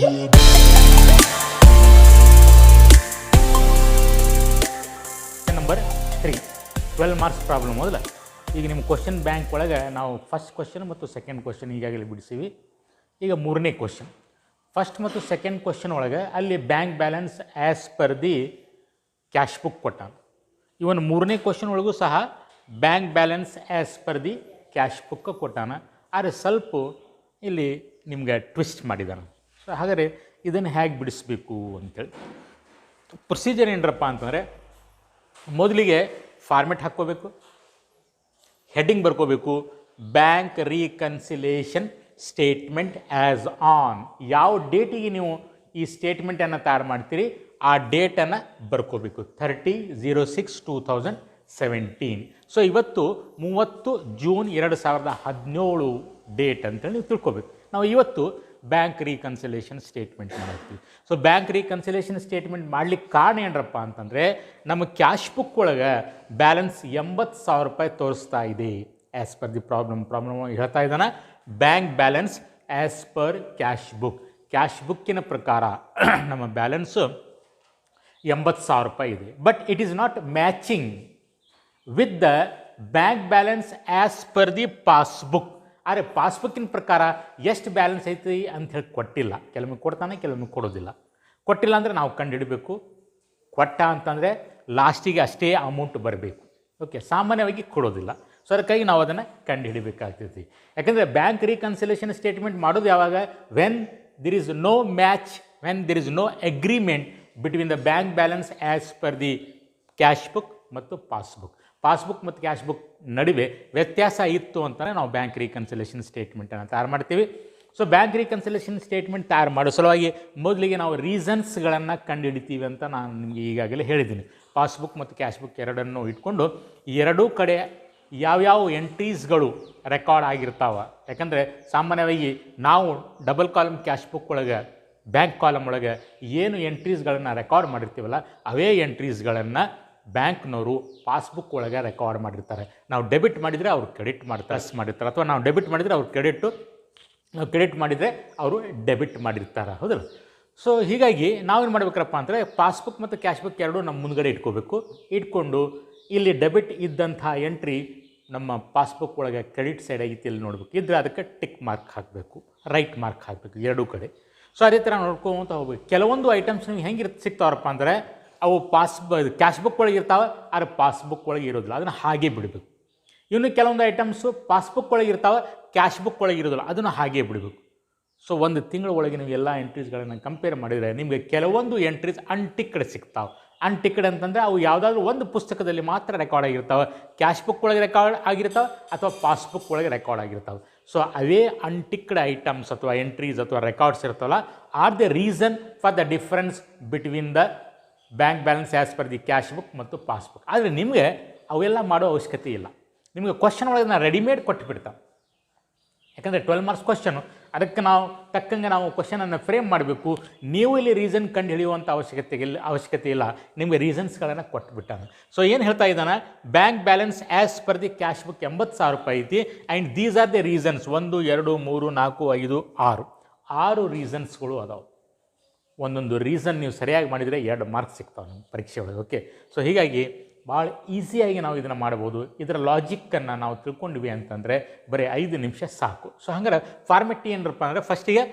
Number 3 12 marks problem ಮೊದಲ. ಈಗ ನಿಮ್ಮ ಕ್ವಶನ್ ಬ್ಯಾಂಕ್ ಒಳಗೆ ನಾವು ಫಸ್ಟ್ ಕ್ವಶನ್ ಮತ್ತು ಸೆಕೆಂಡ್ ಕ್ವಶನ್ ಈಗಾಗಲೇ ಬಿಡಿಸಿವಿ. ಈಗ ಮೂರನೇ ಕ್ವಶನ್, ಫಸ್ಟ್ ಮತ್ತು ಸೆಕೆಂಡ್ ಕ್ವಶನ್ ಒಳಗೆ ಅಲ್ಲಿ bank balance as per the cash book ಕೊಟ್ಟಾನ. ಇವನ್ ಮೂರನೇ ಕ್ವಶನ್ ಒಳಗೂ ಸಹ bank balance as per the cash book ಕೊಟ್ಟಾನ. ಆದರೆ ಸ್ವಲ್ಪ ಇಲ್ಲಿ ನಿಮ್ಗೆ ಟ್ವಿಸ್ಟ್ ಮಾಡಿದಾನೆ. ಸೊ ಹಾಗಾದರೆ ಇದನ್ನು ಹೇಗೆ ಬಿಡಿಸ್ಬೇಕು ಅಂತೇಳಿ ಪ್ರೊಸೀಜರ್ ಏನರಪ್ಪ ಅಂತಂದರೆ, ಮೊದಲಿಗೆ ಫಾರ್ಮೆಟ್ ಹಾಕ್ಕೋಬೇಕು, ಹೆಡ್ಡಿಂಗ್ ಬರ್ಕೋಬೇಕು, bank reconciliation statement as on. ಯಾವ ಡೇಟಿಗೆ ನೀವು ಈ ಸ್ಟೇಟ್ಮೆಂಟನ್ನು ತಯಾರು ಮಾಡ್ತೀರಿ ಆ ಡೇಟನ್ನು ಬರ್ಕೋಬೇಕು, 30/06/2017. ಸೊ ಇವತ್ತು 30 ಜೂನ್ 2017 ಡೇಟ್ ಅಂತೇಳಿ ನೀವು ತಿಳ್ಕೊಬೇಕು. ನಾವು ಇವತ್ತು ಬ್ಯಾಂಕ್ ರೀಕನ್ಸಿಲೇಷನ್ ಸ್ಟೇಟ್ಮೆಂಟ್ ಮಾಡ್ತೀವಿ. ಸೊ ಬ್ಯಾಂಕ್ ರೀಕನ್ಸಿಲೇಷನ್ ಸ್ಟೇಟ್ಮೆಂಟ್ ಮಾಡ್ಲಿಕ್ಕೆ ಕಾರಣ ಏನರಪ್ಪ ಅಂತಂದರೆ, ನಮ್ಮ ಕ್ಯಾಶ್ ಬುಕ್ ಒಳಗೆ ಬ್ಯಾಲೆನ್ಸ್ 80,000 ರೂಪಾಯಿ ತೋರಿಸ್ತಾ ಇದೆ ಆ್ಯಸ್ ಪರ್ ದಿ ಪ್ರಾಬ್ಲಮ್ ಹೇಳ್ತಾ ಇದ್ದಾನೆ. Bank balance as per cash ಬುಕ್ಕಿನ ಪ್ರಕಾರ ನಮ್ಮ ಬ್ಯಾಲೆನ್ಸು 80,000 ರೂಪಾಯಿ ಇದೆ. But it is not matching with the bank balance as per the passbook. ಆದರೆ ಪಾಸ್ಬುಕ್ಕಿನ ಪ್ರಕಾರ ಎಷ್ಟು ಬ್ಯಾಲೆನ್ಸ್ ಐತಿ ಅಂತ ಹೇಳಿ ಕೊಟ್ಟಿಲ್ಲ. ಕೆಲವೊಮ್ಮೆ ಕೊಡ್ತಾನೆ, ಕೆಲವೊಮ್ಮೆ ಕೊಡೋದಿಲ್ಲ. ಕೊಟ್ಟಿಲ್ಲ ಅಂದರೆ ನಾವು ಕಂಡುಹಿಡಬೇಕು, ಕೊಟ್ಟ ಅಂತಂದರೆ ಲಾಸ್ಟಿಗೆ ಅಷ್ಟೇ ಅಮೌಂಟ್ ಬರಬೇಕು. ಓಕೆ, ಸಾಮಾನ್ಯವಾಗಿ ಕೊಡೋದಿಲ್ಲ. ಸೊ ಅದಕ್ಕಾಗಿ ನಾವು ಅದನ್ನು ಕಂಡುಹಿಡಬೇಕಾಗ್ತೈತಿ. ಯಾಕಂದರೆ ಬ್ಯಾಂಕ್ ರೀಕನ್ಸಿಲೇಷನ್ ಸ್ಟೇಟ್ಮೆಂಟ್ ಮಾಡೋದು ಯಾವಾಗ, when there is no match, when there is no agreement between the bank balance as per the cash book ಮತ್ತು ಪಾಸ್ಬುಕ್ ಮತ್ತು ಕ್ಯಾಶ್ ಬುಕ್ ನಡುವೆ ವ್ಯತ್ಯಾಸ ಇತ್ತು ಅಂತಲೇ ನಾವು ಬ್ಯಾಂಕ್ ರೀಕನ್ಸಿಲೇಷನ್ ಸ್ಟೇಟ್ಮೆಂಟನ್ನು ತಯಾರು ಮಾಡ್ತೀವಿ. ಸೊ ಬ್ಯಾಂಕ್ ರೀಕನ್ಸಿಲೇಷನ್ ಸ್ಟೇಟ್ಮೆಂಟ್ ತಯಾರು ಮಾಡೋ ಸಲುವಾಗಿ ಮೊದಲಿಗೆ ನಾವು ರೀಸನ್ಸ್ಗಳನ್ನು ಕಂಡುಹಿಡಿತೀವಿ ಅಂತ ನಾನು ನಿಮಗೆ ಈಗಾಗಲೇ ಹೇಳಿದ್ದೀನಿ. ಪಾಸ್ಬುಕ್ ಮತ್ತು ಕ್ಯಾಶ್ ಬುಕ್ ಎರಡನ್ನು ಇಟ್ಕೊಂಡು ಎರಡೂ ಕಡೆ ಯಾವ್ಯಾವ ಎಂಟ್ರೀಸ್ಗಳು ರೆಕಾರ್ಡ್ ಆಗಿರ್ತಾವೆ. ಯಾಕಂದರೆ ಸಾಮಾನ್ಯವಾಗಿ ನಾವು ಡಬಲ್ ಕಾಲಮ್ ಕ್ಯಾಶ್ ಬುಕ್ ಒಳಗೆ, ಬ್ಯಾಂಕ್ ಕಾಲಮ್ ಒಳಗೆ ಏನು ಎಂಟ್ರೀಸ್ಗಳನ್ನು ರೆಕಾರ್ಡ್ ಮಾಡಿರ್ತೀವಲ್ಲ ಅವೇ ಎಂಟ್ರೀಸ್ಗಳನ್ನು ಬ್ಯಾಂಕ್ನವರು ಪಾಸ್ಬುಕ್ ಒಳಗೆ ರೆಕಾರ್ಡ್ ಮಾಡಿರ್ತಾರೆ. ನಾವು ಡೆಬಿಟ್ ಮಾಡಿದರೆ ಅವ್ರು ಕ್ರೆಡಿಟ್ ಮಾಡಿರ್ತಾರೆ, ಅಥವಾ ನಾವು ಡೆಬಿಟ್ ಮಾಡಿದರೆ ಅವ್ರು ಕ್ರೆಡಿಟ್ ಮಾಡಿದರೆ ಅವರು ಡೆಬಿಟ್ ಮಾಡಿರ್ತಾರೆ, ಹೌದಲ್ಲ. ಸೊ ಹೀಗಾಗಿ ನಾವೇನು ಮಾಡಬೇಕಪ್ಪ ಅಂದರೆ, ಪಾಸ್ಬುಕ್ ಮತ್ತು ಕ್ಯಾಶ್ ಬುಕ್ ಎರಡೂ ನಮ್ಮ ಮುಂದ್ಗಡೆ ಇಟ್ಕೊಂಡು ಇಲ್ಲಿ ಡೆಬಿಟ್ ಇದ್ದಂಥ ಎಂಟ್ರಿ ನಮ್ಮ ಪಾಸ್ಬುಕ್ ಒಳಗೆ ಕ್ರೆಡಿಟ್ ಸೈಡ್ ಆಗಿತ್ತು ಇಲ್ಲಿ ನೋಡ್ಬೇಕು. ಇದ್ದರೆ ಅದಕ್ಕೆ ಟಿಕ್ ಮಾರ್ಕ್ ಹಾಕಬೇಕು, ರೈಟ್ ಮಾರ್ಕ್ ಹಾಕಬೇಕು ಎರಡೂ ಕಡೆ. ಸೊ ಅದೇ ಥರ ನೋಡ್ಕೊತ ಹೋಗ್ಬೇಕು. ಕೆಲವೊಂದು ಐಟಮ್ಸ್ ನೀವು ಹೆಂಗೆ ಸಿಗ್ತಾವಪ್ಪ ಅಂದರೆ, ಅವು ಕ್ಯಾಶ್ ಬುಕ್ ಒಳಗೆ ಇರ್ತಾವೆ, ಆದರೆ ಪಾಸ್ಬುಕ್ ಒಳಗೆ ಇರೋದಿಲ್ಲ, ಅದನ್ನು ಹಾಗೆ ಬಿಡಬೇಕು. ಇನ್ನು ಕೆಲವೊಂದು ಐಟಮ್ಸು ಪಾಸ್ಬುಕ್ ಒಳಗೆ ಇರ್ತಾವೆ, ಕ್ಯಾಶ್ ಬುಕ್ ಒಳಗೆ ಇರೋದಿಲ್ಲ, ಅದನ್ನು ಹಾಗೆ ಬಿಡಬೇಕು. ಸೊ ಒಂದು ತಿಂಗಳ ಒಳಗೆ ನೀವು ಎಲ್ಲ ಎಂಟ್ರೀಸ್ಗಳನ್ನು ಕಂಪೇರ್ ಮಾಡಿದರೆ ನಿಮಗೆ ಕೆಲವೊಂದು ಎಂಟ್ರೀಸ್ ಅನ್ಟಿಕ್ಡ್ ಸಿಗ್ತಾವೆ. ಅನ್ಟಿಕ್ಡ್ ಅಂತಂದರೆ ಅವು ಯಾವುದಾದ್ರೂ ಒಂದು ಪುಸ್ತಕದಲ್ಲಿ ಮಾತ್ರ ರೆಕಾರ್ಡ್ ಆಗಿರ್ತಾವೆ, ಕ್ಯಾಶ್ ಬುಕ್ ಒಳಗೆ ರೆಕಾರ್ಡ್ ಆಗಿರ್ತಾವೆ ಅಥವಾ ಪಾಸ್ಬುಕ್ ಒಳಗೆ ರೆಕಾರ್ಡ್ ಆಗಿರ್ತಾವೆ. ಸೊ ಅವೇ ಅನ್ಟಿಕ್ಡ್ ಐಟಮ್ಸ್ ಅಥವಾ ಎಂಟ್ರೀಸ್ ಅಥವಾ ರೆಕಾರ್ಡ್ಸ್ ಇರ್ತಾವಲ್ಲ, are the reason for the difference between the bank balance as per the cash book ಮತ್ತು ಪಾಸ್ಬುಕ್. ಆದರೆ ನಿಮಗೆ ಅವೆಲ್ಲ ಮಾಡೋ ಅವಶ್ಯಕತೆ ಇಲ್ಲ. ನಿಮಗೆ ಕ್ವಶನ್ ಒಳಗೆ ನಾನು ರೆಡಿಮೇಡ್ ಕೊಟ್ಟುಬಿಡ್ತಾವೆ. ಯಾಕಂದರೆ 12 ಮಾರ್ಕ್ಸ್ ಕ್ವಶನು, ಅದಕ್ಕೆ ನಾವು ತಕ್ಕಂಗೆ ನಾವು ಕ್ವಶನನ್ನು ಫ್ರೇಮ್ ಮಾಡಬೇಕು. ನೀವು ಇಲ್ಲಿ ರೀಸನ್ ಕಂಡು ಹಿಡಿಯುವಂಥ ಅವಶ್ಯಕತೆ ಇಲ್ಲ, ನಿಮಗೆ ರೀಸನ್ಸ್ಗಳನ್ನು ಕೊಟ್ಟುಬಿಟ್ಟಾನೆ. ಸೊ ಏನು ಹೇಳ್ತಾ ಇದ್ದಾನೆ, bank balance as per the cash book 80,000 ರೂಪಾಯಿ ಐತಿ. And these are the reasons. 1 2 3 4 5 6 ರೀಸನ್ಸ್ಗಳು ಅದಾವೆ. ಒಂದೊಂದು ರೀಸನ್ ನೀವು ಸರಿಯಾಗಿ ಮಾಡಿದರೆ 2 ಮಾರ್ಕ್ಸ್ ಸಿಗ್ತಾವೆ ನಿಮ್ಮ ಪರೀಕ್ಷೆ ಒಳಗೆ. ಓಕೆ, ಸೊ ಹೀಗಾಗಿ ಭಾಳ ಈಸಿಯಾಗಿ ನಾವು ಇದನ್ನು ಮಾಡ್ಬೋದು. ಇದರ ಲಾಜಿಕ್ಕನ್ನು ನಾವು ತಿಳ್ಕೊಂಡ್ವಿ ಅಂತಂದರೆ ಬರೀ 5 ನಿಮಿಷ ಸಾಕು. ಸೊ ಹಂಗಾರೆ ಫಾರ್ಮೆಟ್ ಏನರಪ್ಪ ಅಂದರೆ, ಫಸ್ಟಿಗೆ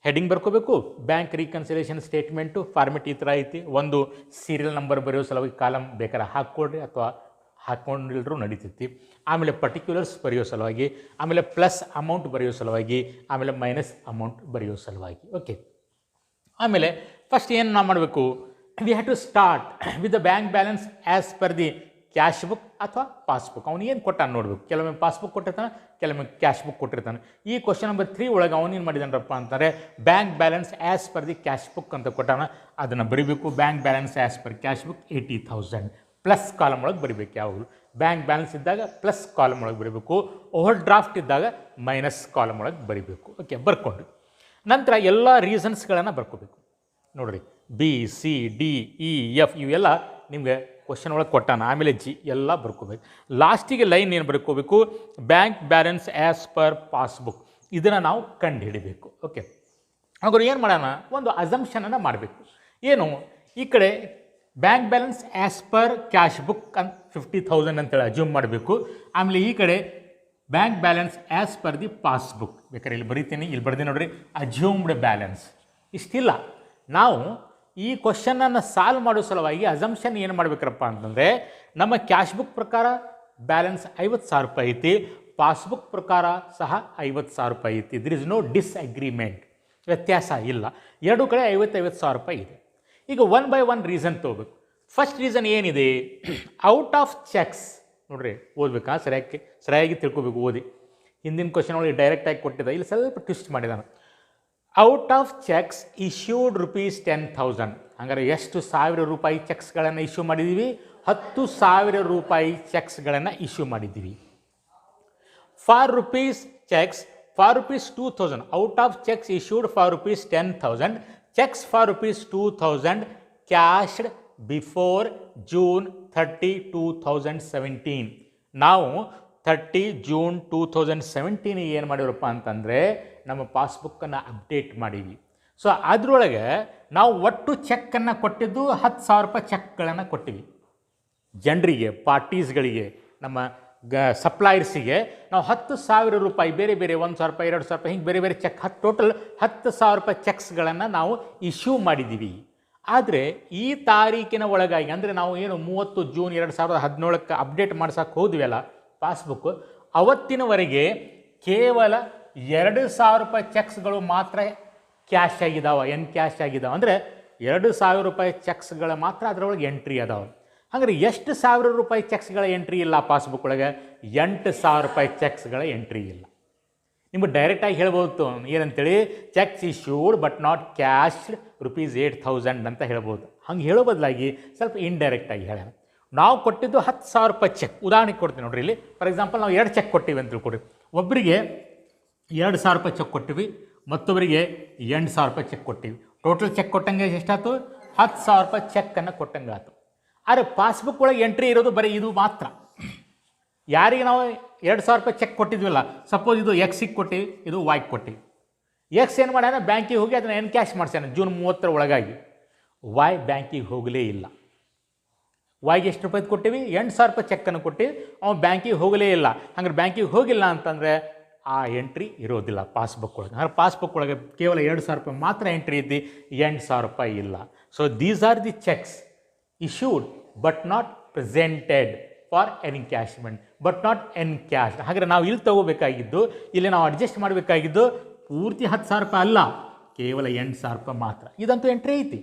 ಹೆಡ್ಡಿಂಗ್ ಬರ್ಕೋಬೇಕು, ಬ್ಯಾಂಕ್ ರೀಕನ್ಸಿಲೇಷನ್ ಸ್ಟೇಟ್ಮೆಂಟು ಫಾರ್ಮೆಟ್ ಈ ಥರ ಐತಿ. ಒಂದು ಸೀರಿಯಲ್ ನಂಬರ್ ಬರೆಯೋ ಸಲುವಾಗಿ ಕಾಲಮ್ ಬೇಕಾದ್ರೆ ಹಾಕ್ಕೊಡ್ರಿ ಅಥವಾ ಹಾಕ್ಕೊಂಡಿಲ್ಲರೂ ನಡೀತೈತಿ. ಆಮೇಲೆ ಪರ್ಟಿಕ್ಯುಲರ್ಸ್ ಬರೆಯೋ ಸಲುವಾಗಿ, ಆಮೇಲೆ ಪ್ಲಸ್ ಅಮೌಂಟ್ ಬರೆಯೋ ಸಲುವಾಗಿ, ಆಮೇಲೆ ಮೈನಸ್ ಅಮೌಂಟ್ ಬರೆಯೋ ಸಲುವಾಗಿ. ಓಕೆ, ಆಮೇಲೆ ಫಸ್ಟ್ ಏನು ನಾವು ಮಾಡಬೇಕು, we have to start with the bank balance as per the cash book ಅಥವಾ ಪಾಸ್ಬುಕ್. ಅವನು ಏನು ಕೊಟ್ಟಾನ ನೋಡಬೇಕು. ಕೆಲವೊಮ್ಮೆ ಪಾಸ್ಬುಕ್ ಕೊಟ್ಟಿರ್ತಾನೆ, ಕೆಲವೊಮ್ಮೆ ಕ್ಯಾಶ್ ಬುಕ್ ಕೊಟ್ಟಿರ್ತಾನೆ. ಈ ಕ್ವಶನ್ ನಂಬರ್ 3 ಒಳಗೆ ಅವನೇನು ಮಾಡಿದಾನಪ್ಪ ಅಂತಾರೆ, bank balance as per the cash book ಅಂತ ಕೊಟ್ಟಾನ. ಅದನ್ನು ಬರೀಬೇಕು. Bank balance as per cash book 80,000 plus column ಒಳಗೆ ಬರೀಬೇಕು. ಯಾವಾಗಲೂ ಬ್ಯಾಂಕ್ ಬ್ಯಾಲೆನ್ಸ್ ಇದ್ದಾಗ ಪ್ಲಸ್ ಕಾಲಮ್ ಒಳಗೆ ಬರೀಬೇಕು, ಓವರ್ ಡ್ರಾಫ್ಟ್ ಇದ್ದಾಗ ಮೈನಸ್ ಕಾಲಮ್ ಒಳಗೆ ಬರೀಬೇಕು. ಓಕೆ, ಬರ್ಕೊಂಡು ನಂತರ ಎಲ್ಲ ರೀಸನ್ಸ್ಗಳನ್ನು ಬರ್ಕೋಬೇಕು. ನೋಡಿರಿ, BC DE F ಇವೆಲ್ಲ ನಿಮಗೆ ಕ್ವಶನ್ ಒಳಗೆ ಕೊಟ್ಟಾನ. ಆಮೇಲೆ G ಎಲ್ಲ ಬರ್ಕೋಬೇಕು. ಲಾಸ್ಟಿಗೆ ಲೈನ್ ಏನು ಬರ್ಕೋಬೇಕು, bank balance as per passbook. ಇದನ್ನು ನಾವು ಕಂಡು ಹಿಡಿಬೇಕು. ಓಕೆ, ಹಾಗಾದ್ರೆ ಏನು ಮಾಡೋಣ, ಒಂದು ಅಸಂಪ್ಷನನ್ನು ಮಾಡಬೇಕು. ಏನು, ಈ ಕಡೆ bank balance as per cash book ಅಂತ 50,000 ಅಂತೇಳಿ ಅಜ್ಯೂಮ್ ಮಾಡಬೇಕು. ಆಮೇಲೆ ಈ ಕಡೆ bank balance as per the passbook, ಬೇಕಾದ್ರೆ ಇಲ್ಲಿ ಬರೀತೀನಿ, ಇಲ್ಲಿ ಬರ್ತೀನಿ ನೋಡ್ರಿ, ಅಜ್ಯೂಮ್ಡ್ ಬ್ಯಾಲೆನ್ಸ್. ಇಷ್ಟಿಲ್ಲ, ನಾವು ಈ ಕ್ವಶನನ್ನು ಸಾಲ್ವ್ ಮಾಡೋ ಸಲುವಾಗಿ ಅಸಂಪ್ಷನ್ ಏನು ಮಾಡಬೇಕಪ್ಪ ಅಂತಂದರೆ, ನಮ್ಮ ಕ್ಯಾಶ್ ಬುಕ್ ಪ್ರಕಾರ ಬ್ಯಾಲೆನ್ಸ್ 50,000 ರೂಪಾಯಿ ಐತಿ, ಪಾಸ್ಬುಕ್ ಪ್ರಕಾರ ಸಹ 50,000 ರೂಪಾಯಿ ಐತಿ. ದಿರ್ ಇಸ್ ನೋ ಡಿಸ್ಅಗ್ರಿಮೆಂಟ್, ವ್ಯತ್ಯಾಸ ಇಲ್ಲ, ಎರಡೂ ಕಡೆ 50,000 ರೂಪಾಯಿ ಇದೆ. ಈಗ ಒನ್ ಬೈ ಒನ್ ರೀಸನ್ ತೊಗೋಬೇಕು. ಫಸ್ಟ್ ರೀಸನ್ ಏನಿದೆ, ಔಟ್ ಆಫ್ ಚೆಕ್ಸ್ ನೋಡ್ರಿ, ಓದ್ಬೇಕಾ, ಸರಿಯಾಗಿ ತಿಳ್ಕೊಬೇಕು, ಓದಿ. ಹಿಂದಿನ ಕ್ವಶನ್ ಒಳಗೆ ಡೈರೆಕ್ಟಾಗಿ ಕೊಟ್ಟಿದ್ದ, ಇಲ್ಲಿ ಸ್ವಲ್ಪ ಟ್ವಿಸ್ಟ್ ಮಾಡಿದಾನೆ. ಔಟ್ ಆಫ್ ಚೆಕ್ಸ್ ಇಶ್ಯೂಡ್ ₹10,000, ಹಂಗಾರೆ ಎಷ್ಟು ಸಾವಿರ ರೂಪಾಯಿ ಚೆಕ್ಸ್ಗಳನ್ನು ಇಶ್ಯೂ ಮಾಡಿದ್ದೀವಿ, 10,000 ರೂಪಾಯಿ ಚೆಕ್ಸ್ಗಳನ್ನು ಇಶ್ಯೂ ಮಾಡಿದ್ದೀವಿ. For rupees cheques for ₹2,000, out of cheques issued for ₹10,000, cheques for ₹2,000 cashed before June 30, 2017. ನಾವು 30 June 2017 ಏನು ಮಾಡಿರಪ್ಪ ಅಂತಂದರೆ ನಮ್ಮ ಪಾಸ್ಬುಕ್ಕನ್ನು ಅಪ್ಡೇಟ್ ಮಾಡೀವಿ. ಸೊ ಅದರೊಳಗೆ ನಾವು ಒಟ್ಟು ಚೆಕ್ಕನ್ನು ಕೊಟ್ಟಿದ್ದು 10,000 ರೂಪಾಯಿ ಚೆಕ್ಗಳನ್ನು ಕೊಟ್ಟಿವಿ. ಜನರಿಗೆ, ಪಾರ್ಟೀಸ್ಗಳಿಗೆ, ನಮ್ಮ ಸಪ್ಲೈಯರ್ಸಿಗೆ ನಾವು 10,000 ರೂಪಾಯಿ ಬೇರೆ ಬೇರೆ 1,000 ರೂಪಾಯಿ 2,000 ರೂಪಾಯಿ ಹಿಂಗೆ ಬೇರೆ ಬೇರೆ ಚೆಕ್ ಟೋಟಲ್ 10,000 ರೂಪಾಯಿ ಚೆಕ್ಸ್ಗಳನ್ನು ನಾವು ಇಶ್ಯೂ ಮಾಡಿದ್ದೀವಿ. ಆದರೆ ಈ ತಾರೀಕಿನ ಒಳಗಾಗಿ ಅಂದರೆ ನಾವು ಏನು 30 ಜೂನ್ 2017 ಅಪ್ಡೇಟ್ ಮಾಡ್ಸೋಕೆ ಹೋದ್ವಲ್ಲ ಪಾಸ್ಬುಕ್, ಅವತ್ತಿನವರೆಗೆ ಕೇವಲ 2,000 ರೂಪಾಯಿ ಚೆಕ್ಸ್ಗಳು ಮಾತ್ರ ಕ್ಯಾಶ್ ಆಗಿದ್ದಾವೆ, ಕ್ಯಾಶ್ ಆಗಿದ್ದಾವೆ. ಅಂದರೆ 2,000 ರೂಪಾಯಿ ಚೆಕ್ಸ್ಗಳು ಮಾತ್ರ ಅದರೊಳಗೆ ಎಂಟ್ರಿ ಅದಾವೆ. ಹಾಗಾದ್ರೆ ಎಷ್ಟು ಸಾವಿರ ರೂಪಾಯಿ ಚೆಕ್ಸ್ಗಳ ಎಂಟ್ರಿ ಇಲ್ಲ ಪಾಸ್ಬುಕ್ ಒಳಗೆ? 8,000 ರೂಪಾಯಿ ಚೆಕ್ಸ್ಗಳ ಎಂಟ್ರಿ ಇಲ್ಲ. ನಿಮ್ಗೆ ಡೈರೆಕ್ಟಾಗಿ ಹೇಳ್ಬೋದು ಏನಂತೇಳಿ, ಚೆಕ್ಸ್ ಇಶ್ಯೂಡ್ ಬಟ್ ನಾಟ್ ಕ್ಯಾಶ್ಡ್ ₹8,000 ಅಂತ ಹೇಳ್ಬೋದು. ಹಂಗೆ ಹೇಳೋ ಬದಲಾಗಿ ಸ್ವಲ್ಪ ಇಂಡೈರೆಕ್ಟಾಗಿ ಹೇಳೋಣ. ನಾವು ಕೊಟ್ಟಿದ್ದು 10,000 ರೂಪಾಯಿ ಚೆಕ್. ಉದಾಹರಣೆಗೆ ಕೊಡ್ತೀವಿ ನೋಡ್ರಿ, ಇಲ್ಲಿ ಫಾರ್ ಎಕ್ಸಾಂಪಲ್ ನಾವು 2 ಚೆಕ್ ಕೊಟ್ಟಿವಿ ಅಂತ ತಿಳ್ಕೊಡಿ. ಒಬ್ಬರಿಗೆ 2,000 ರೂಪಾಯಿ ಚೆಕ್ ಕೊಟ್ಟಿವಿ, ಮತ್ತೊಬ್ಬರಿಗೆ 8,000 ರೂಪಾಯಿ ಚೆಕ್ ಕೊಟ್ಟಿವಿ. ಟೋಟಲ್ ಚೆಕ್ ಕೊಟ್ಟಂಗೆ ಎಷ್ಟಾಯ್ತು? 10,000 ರೂಪಾಯಿ ಚೆಕ್ಕನ್ನು ಕೊಟ್ಟಂಗೆ ಆಯ್ತು. ಆದರೆ ಪಾಸ್ಬುಕ್ ಒಳಗೆ ಎಂಟ್ರಿ ಇರೋದು ಬರೀ ಇದು ಮಾತ್ರ. ಯಾರಿಗೆ ನಾವು 2,000 ರೂಪಾಯಿ ಚೆಕ್ ಕೊಟ್ಟಿದ್ವಿಲ್ಲ, ಸಪೋಸ್ ಇದು ಎಕ್ಸಿಗೆ ಕೊಟ್ಟಿವಿ, ಇದು ವೈಗೆ ಕೊಟ್ಟಿವಿ. ಎಕ್ಸ್ ಏನು ಮಾಡ್ಯಾನ, ಬ್ಯಾಂಕಿಗೆ ಹೋಗಿ ಅದನ್ನು ಕ್ಯಾಶ್ ಮಾಡ್ಸ್ಯಾನ June 30 ಒಳಗಾಗಿ. ವೈ ಬ್ಯಾಂಕಿಗೆ ಹೋಗಲೇ ಇಲ್ಲ. ವೈಗೆ ಎಷ್ಟು ರೂಪಾಯಿ ಕೊಟ್ಟಿವಿ? 8,000 ರೂಪಾಯಿ ಚೆಕ್ಕನ್ನು ಕೊಟ್ಟಿವಿ, ಅವ್ನು ಬ್ಯಾಂಕಿಗೆ ಹೋಗಲೇ ಇಲ್ಲ. ಹಂಗಾರೆ ಬ್ಯಾಂಕಿಗೆ ಹೋಗಿಲ್ಲ ಅಂತಂದರೆ ಆ ಎಂಟ್ರಿ ಇರೋದಿಲ್ಲ ಪಾಸ್ಬುಕ್ ಒಳಗೆ. ಹಾಗೆ ಪಾಸ್ಬುಕ್ ಒಳಗೆ ಕೇವಲ 2,000 ರೂಪಾಯಿ ಮಾತ್ರ ಎಂಟ್ರಿ ಇದ್ದು 8,000 ರೂಪಾಯಿ ಇಲ್ಲ. So these are the cheques issued but not presented for encashment but not encashed. ಹಾಗಾದ್ರೆ ನಾವು ಇಲ್ಲಿ ತಗೋಬೇಕಾಗಿದ್ದು, ಇಲ್ಲಿ ನಾವು ಅಡ್ಜಸ್ಟ್ ಮಾಡಬೇಕಾಗಿದ್ದು ಪೂರ್ತಿ 10,000 ರೂಪಾಯಿ ಅಲ್ಲ, ಕೇವಲ 8,000 ರೂಪಾಯಿ ಮಾತ್ರ. ಇದಂತೂ ಎಂಟ್ರಿ ಐತಿ,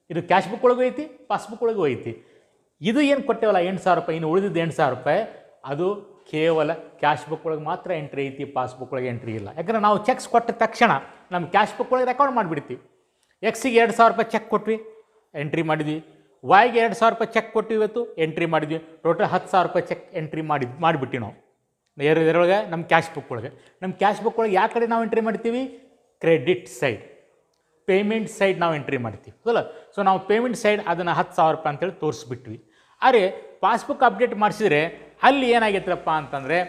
ಇದು ಕ್ಯಾಶ್ ಬುಕ್ ಒಳಗೂ ಐತಿ, ಪಾಸ್ಬುಕ್ ಒಳಗೂ ಐತಿ. ಇದು ಏನು ಕೊಟ್ಟೇವಲ್ಲ 8,000 ರೂಪಾಯಿ, ಇನ್ನು ಉಳಿದಿದ್ದು 8,000 ರೂಪಾಯಿ, ಅದು ಕೇವಲ ಕ್ಯಾಶ್ ಬುಕ್ ಒಳಗೆ ಮಾತ್ರ ಎಂಟ್ರಿ ಐತಿ, ಪಾಸ್ಬುಕ್ ಒಳಗೆ ಎಂಟ್ರಿ ಇಲ್ಲ. ಯಾಕಂದ್ರೆ ನಾವು ಚೆಕ್ಸ್ ಕೊಟ್ಟ ತಕ್ಷಣ ನಮ್ಮ ಕ್ಯಾಶ್ ಬುಕ್ ಒಳಗೆ ರೆಕಾರ್ಡ್ ಮಾಡಿಬಿಡ್ತೀವಿ. ಎಕ್ಸಿಗೆ 2,000 ರೂಪಾಯಿ ಚೆಕ್ ಕೊಟ್ವಿ, ಎಂಟ್ರಿ ಮಾಡಿದ್ವಿ. ವೈಗೆ 2,000 ರೂಪಾಯಿ ಚೆಕ್ ಕೊಟ್ಟಿವಿ, ಇವತ್ತು ಎಂಟ್ರಿ ಮಾಡಿದ್ವಿ. ಟೋಟಲ್ 10,000 ರೂಪಾಯಿ ಚೆಕ್ ಎಂಟ್ರಿ ಮಾಡಿಬಿಟ್ಟು ನಾವು ಇದರೊಳಗೆ ನಮ್ಮ ಕ್ಯಾಶ್ ಬುಕ್ ಒಳಗೆ. ನಮ್ಮ ಕ್ಯಾಶ್ ಬುಕ್ ಒಳಗೆ ಯಾವ ಕಡೆ ನಾವು ಎಂಟ್ರಿ ಮಾಡ್ತೀವಿ? ಕ್ರೆಡಿಟ್ ಸೈಡ್, ಪೇಮೆಂಟ್ ಸೈಡ್ ನಾವು ಎಂಟ್ರಿ ಮಾಡ್ತೀವಿ, ಹೌದಲ್ಲ? ಸೊ ನಾವು ಪೇಮೆಂಟ್ ಸೈಡ್ ಅದನ್ನು 10,000 ರೂಪಾಯಿ ಅಂತೇಳಿ ತೋರಿಸ್ಬಿಟ್ವಿ. ಆದರೆ ಪಾಸ್ಬುಕ್ ಅಪ್ಡೇಟ್ ಮಾಡಿಸಿದ್ರೆ ಅಲ್ಲಿ ಏನಾಗೈತ್ರಪ್ಪ ಅಂತಂದರೆ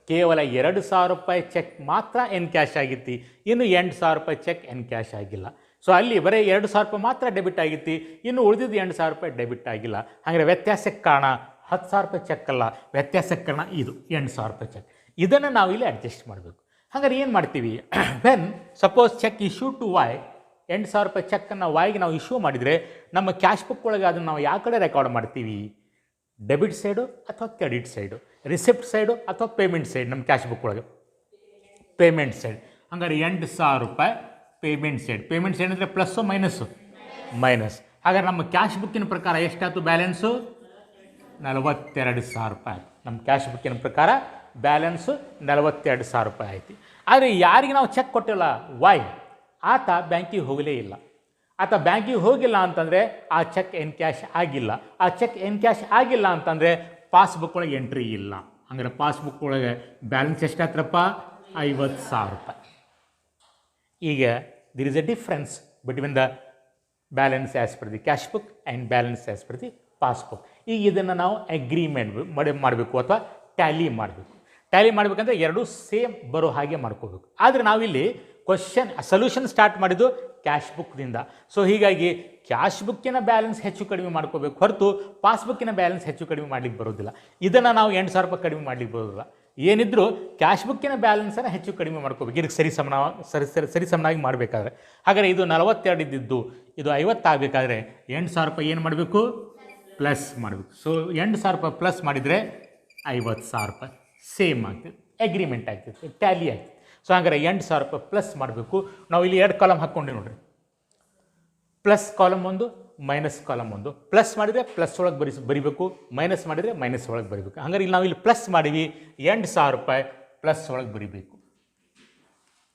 ಕೇವಲ 2,000 ರೂಪಾಯಿ ಚೆಕ್ ಮಾತ್ರ ಕ್ಯಾಶ್ ಆಗಿತ್ತು, ಇನ್ನು 8,000 ರೂಪಾಯಿ ಚೆಕ್ ಕ್ಯಾಶ್ ಆಗಿಲ್ಲ. ಸೊ ಅಲ್ಲಿ ಬರೀ 2,000 ರೂಪಾಯಿ ಮಾತ್ರ ಡೆಬಿಟ್ ಆಗಿತ್ತು, ಇನ್ನು ಉಳಿದಿದ್ದು 8,000 ರೂಪಾಯಿ ಡೆಬಿಟ್ ಆಗಿಲ್ಲ. ಹಾಗೆ ವ್ಯತ್ಯಾಸಕ್ಕೆ ಕಾರಣ 10,000 ರೂಪಾಯಿ ಚೆಕ್ ಅಲ್ಲ, ವ್ಯತ್ಯಾಸಕ್ಕೆ ಕಾರಣ ಇದು 8,000 ರೂಪಾಯಿ ಚೆಕ್. ಇದನ್ನು ನಾವು ಇಲ್ಲಿ ಅಡ್ಜಸ್ಟ್ ಮಾಡಬೇಕು. ಹಾಗಾದ್ರೆ ಏನು ಮಾಡ್ತೀವಿ? When suppose cheque issue to Y, 8,000 ರೂಪಾಯಿ ಚೆಕ್ಕನ್ನು ವೈಗೆ ನಾವು ಇಶ್ಯೂ ಮಾಡಿದರೆ ನಮ್ಮ ಕ್ಯಾಶ್ ಬುಕ್ ಒಳಗೆ ಅದನ್ನು ನಾವು ಯಾವ ಕಡೆ ರೆಕಾರ್ಡ್ ಮಾಡ್ತೀವಿ? ಡೆಬಿಟ್ ಸೈಡು ಅಥವಾ ಕ್ರೆಡಿಟ್ ಸೈಡು, ರಿಸಿಪ್ಟ್ ಸೈಡು ಅಥವಾ ಪೇಮೆಂಟ್ ಸೈಡ್? ನಮ್ಮ ಕ್ಯಾಶ್ ಬುಕ್ ಒಳಗೆ ಪೇಮೆಂಟ್ ಸೈಡ್. ಹಂಗಾರೆ 8,000 ರೂಪಾಯಿ ಪೇಮೆಂಟ್ ಸೈಡ್. ಪೇಮೆಂಟ್ ಸೈಡ್ ಅಂದರೆ ಪ್ಲಸ್ಸು ಮೈನಸ್ಸು? ಮೈನಸ್. ಹಾಗಾದ್ರೆ ನಮ್ಮ ಕ್ಯಾಶ್ ಬುಕ್ಕಿನ ಪ್ರಕಾರ ಎಷ್ಟಾಯ್ತು ಬ್ಯಾಲೆನ್ಸು? 42,000 ರೂಪಾಯಿ ಆಯಿತು. ನಮ್ಮ ಕ್ಯಾಶ್ ಬುಕ್ಕಿನ ಪ್ರಕಾರ ಬ್ಯಾಲೆನ್ಸು 42,000 ರೂಪಾಯಿ ಆಯ್ತು. ಆದರೆ ಯಾರಿಗೆ ನಾವು ಚೆಕ್ ಕೊಟ್ಟಿಲ್ಲ, ವೈ, ಆತ ಬ್ಯಾಂಕಿಗೆ ಹೋಗಲೇ ಇಲ್ಲ. ಆತ ಬ್ಯಾಂಕಿಗೆ ಹೋಗಿಲ್ಲ ಅಂತಂದರೆ ಆ ಚೆಕ್ ಕ್ಯಾಶ್ ಆಗಿಲ್ಲ. ಆ ಚೆಕ್ ಕ್ಯಾಶ್ ಆಗಿಲ್ಲ ಅಂತಂದರೆ ಪಾಸ್ಬುಕ್ ಒಳಗೆ ಎಂಟ್ರಿ ಇಲ್ಲ. ಅಂದರೆ ಪಾಸ್ಬುಕ್ ಒಳಗೆ ಬ್ಯಾಲೆನ್ಸ್ ಎಷ್ಟಾಯ್ತರಪ್ಪ? 50,000 ರೂಪಾಯಿ. ಈಗ there is a difference between the balance as per the cash book and balance as per the passbook. ಈಗ ಇದನ್ನು ನಾವು ಅಗ್ರಿಮೆಂಟ್ ಮಾಡಬೇಕು ಅಥವಾ ಟ್ಯಾಲಿ ಮಾಡಬೇಕು. ಟ್ಯಾಲಿ ಮಾಡಬೇಕಂದ್ರೆ ಎರಡೂ ಸೇಮ್ ಬರೋ ಹಾಗೆ ಮಾಡ್ಕೋಬೇಕು. ಆದರೆ ನಾವಿಲ್ಲಿ ಕ್ವಶನ್ ಸೊಲ್ಯೂಷನ್ ಸ್ಟಾರ್ಟ್ ಮಾಡಿದ್ದು ಕ್ಯಾಶ್ ಬುಕ್ದಿಂದ. ಸೊ ಹೀಗಾಗಿ ಕ್ಯಾಶ್ ಬುಕ್ಕಿನ ಬ್ಯಾಲೆನ್ಸ್ ಹೆಚ್ಚು ಕಡಿಮೆ ಮಾಡ್ಕೋಬೇಕು ಹೊರತು ಪಾಸ್ಬುಕ್ಕಿನ ಬ್ಯಾಲೆನ್ಸ್ ಹೆಚ್ಚು ಕಡಿಮೆ ಮಾಡ್ಲಿಕ್ಕೆ ಬರೋದಿಲ್ಲ. ಇದನ್ನು ನಾವು 8,000 ರೂಪಾಯಿ ಕಡಿಮೆ ಮಾಡ್ಲಿಕ್ಕೆ ಬರೋದಿಲ್ಲ. ಏನಿದ್ರು ಕ್ಯಾಶ್ ಬುಕ್ಕಿನ ಬ್ಯಾಲೆನ್ಸನ್ನು ಹೆಚ್ಚು ಕಡಿಮೆ ಮಾಡ್ಕೋಬೇಕು ಇದಕ್ಕೆ ಸರಿಸಮನಾಗಿ ಮಾಡಬೇಕಾದ್ರೆ. ಹಾಗಾದರೆ ಇದು 42 ಇದ್ದಿದ್ದು ಇದು 50 ಆಗಬೇಕಾದ್ರೆ 8,000 ರೂಪಾಯಿ ಏನು ಮಾಡಬೇಕು? ಪ್ಲಸ್ ಮಾಡಬೇಕು. ಸೊ 8,000 ರೂಪಾಯಿ ಪ್ಲಸ್ ಮಾಡಿದರೆ 50,000 ರೂಪಾಯಿ ಸೇಮ್ ಆಗ್ತದೆ, ಅಗ್ರಿಮೆಂಟ್ ಆಗ್ತದೆ, ಟ್ಯಾಲಿ ಆಗ್ತದೆ. ಸೊ ಹಾಗಾದ್ರೆ 8,000 ರೂಪಾಯಿ ಪ್ಲಸ್ ಮಾಡಬೇಕು. ನಾವು ಇಲ್ಲಿ 2 ಕಾಲಮ್ ಹಾಕ್ಕೊಂಡೆ ನೋಡ್ರಿ, ಪ್ಲಸ್ ಕಾಲಮ್ ಒಂದು, ಮೈನಸ್ ಕಾಲಮ್ ಒಂದು. ಪ್ಲಸ್ ಮಾಡಿದರೆ ಪ್ಲಸ್ ಒಳಗೆ ಬರಿಬೇಕು, ಮೈನಸ್ ಮಾಡಿದರೆ ಮೈನಸ್ ಒಳಗೆ ಬರಿಬೇಕು. ಹಂಗಾರೆ ಇಲ್ಲಿ ನಾವು ಇಲ್ಲಿ ಪ್ಲಸ್ ಮಾಡಿವಿ, 8,000 ರೂಪಾಯಿ ಪ್ಲಸ್ ಒಳಗೆ ಬರಿಬೇಕು.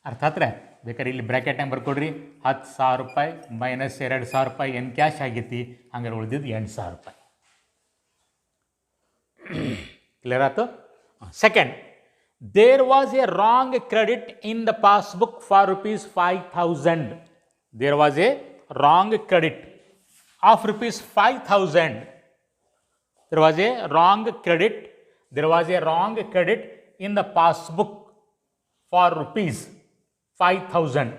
ಅರ್ಥ ಆದ್ರೆ ಬೇಕಾದ್ರೆ ಇಲ್ಲಿ ಬ್ರ್ಯಾಕೆಟ್ ಹೆಂಗೆ ಬರ್ಕೊಡ್ರಿ, 10,000 ರೂಪಾಯಿ ಮೈನಸ್ 2,000 ರೂಪಾಯಿ ಏನು ಕ್ಯಾಶ್ ಆಗೈತಿ, ಹಂಗಾರೆ ಉಳಿದಿದ್ದು 8,000 ರೂಪಾಯಿ. ಕ್ಲಿಯರ್ ಆಯ್ತು? Second, there was a wrong credit in the passbook for rupees 5,000. There was a wrong credit of rupees 5,000. There was a wrong credit. There was a wrong credit in the passbook for rupees 5,000.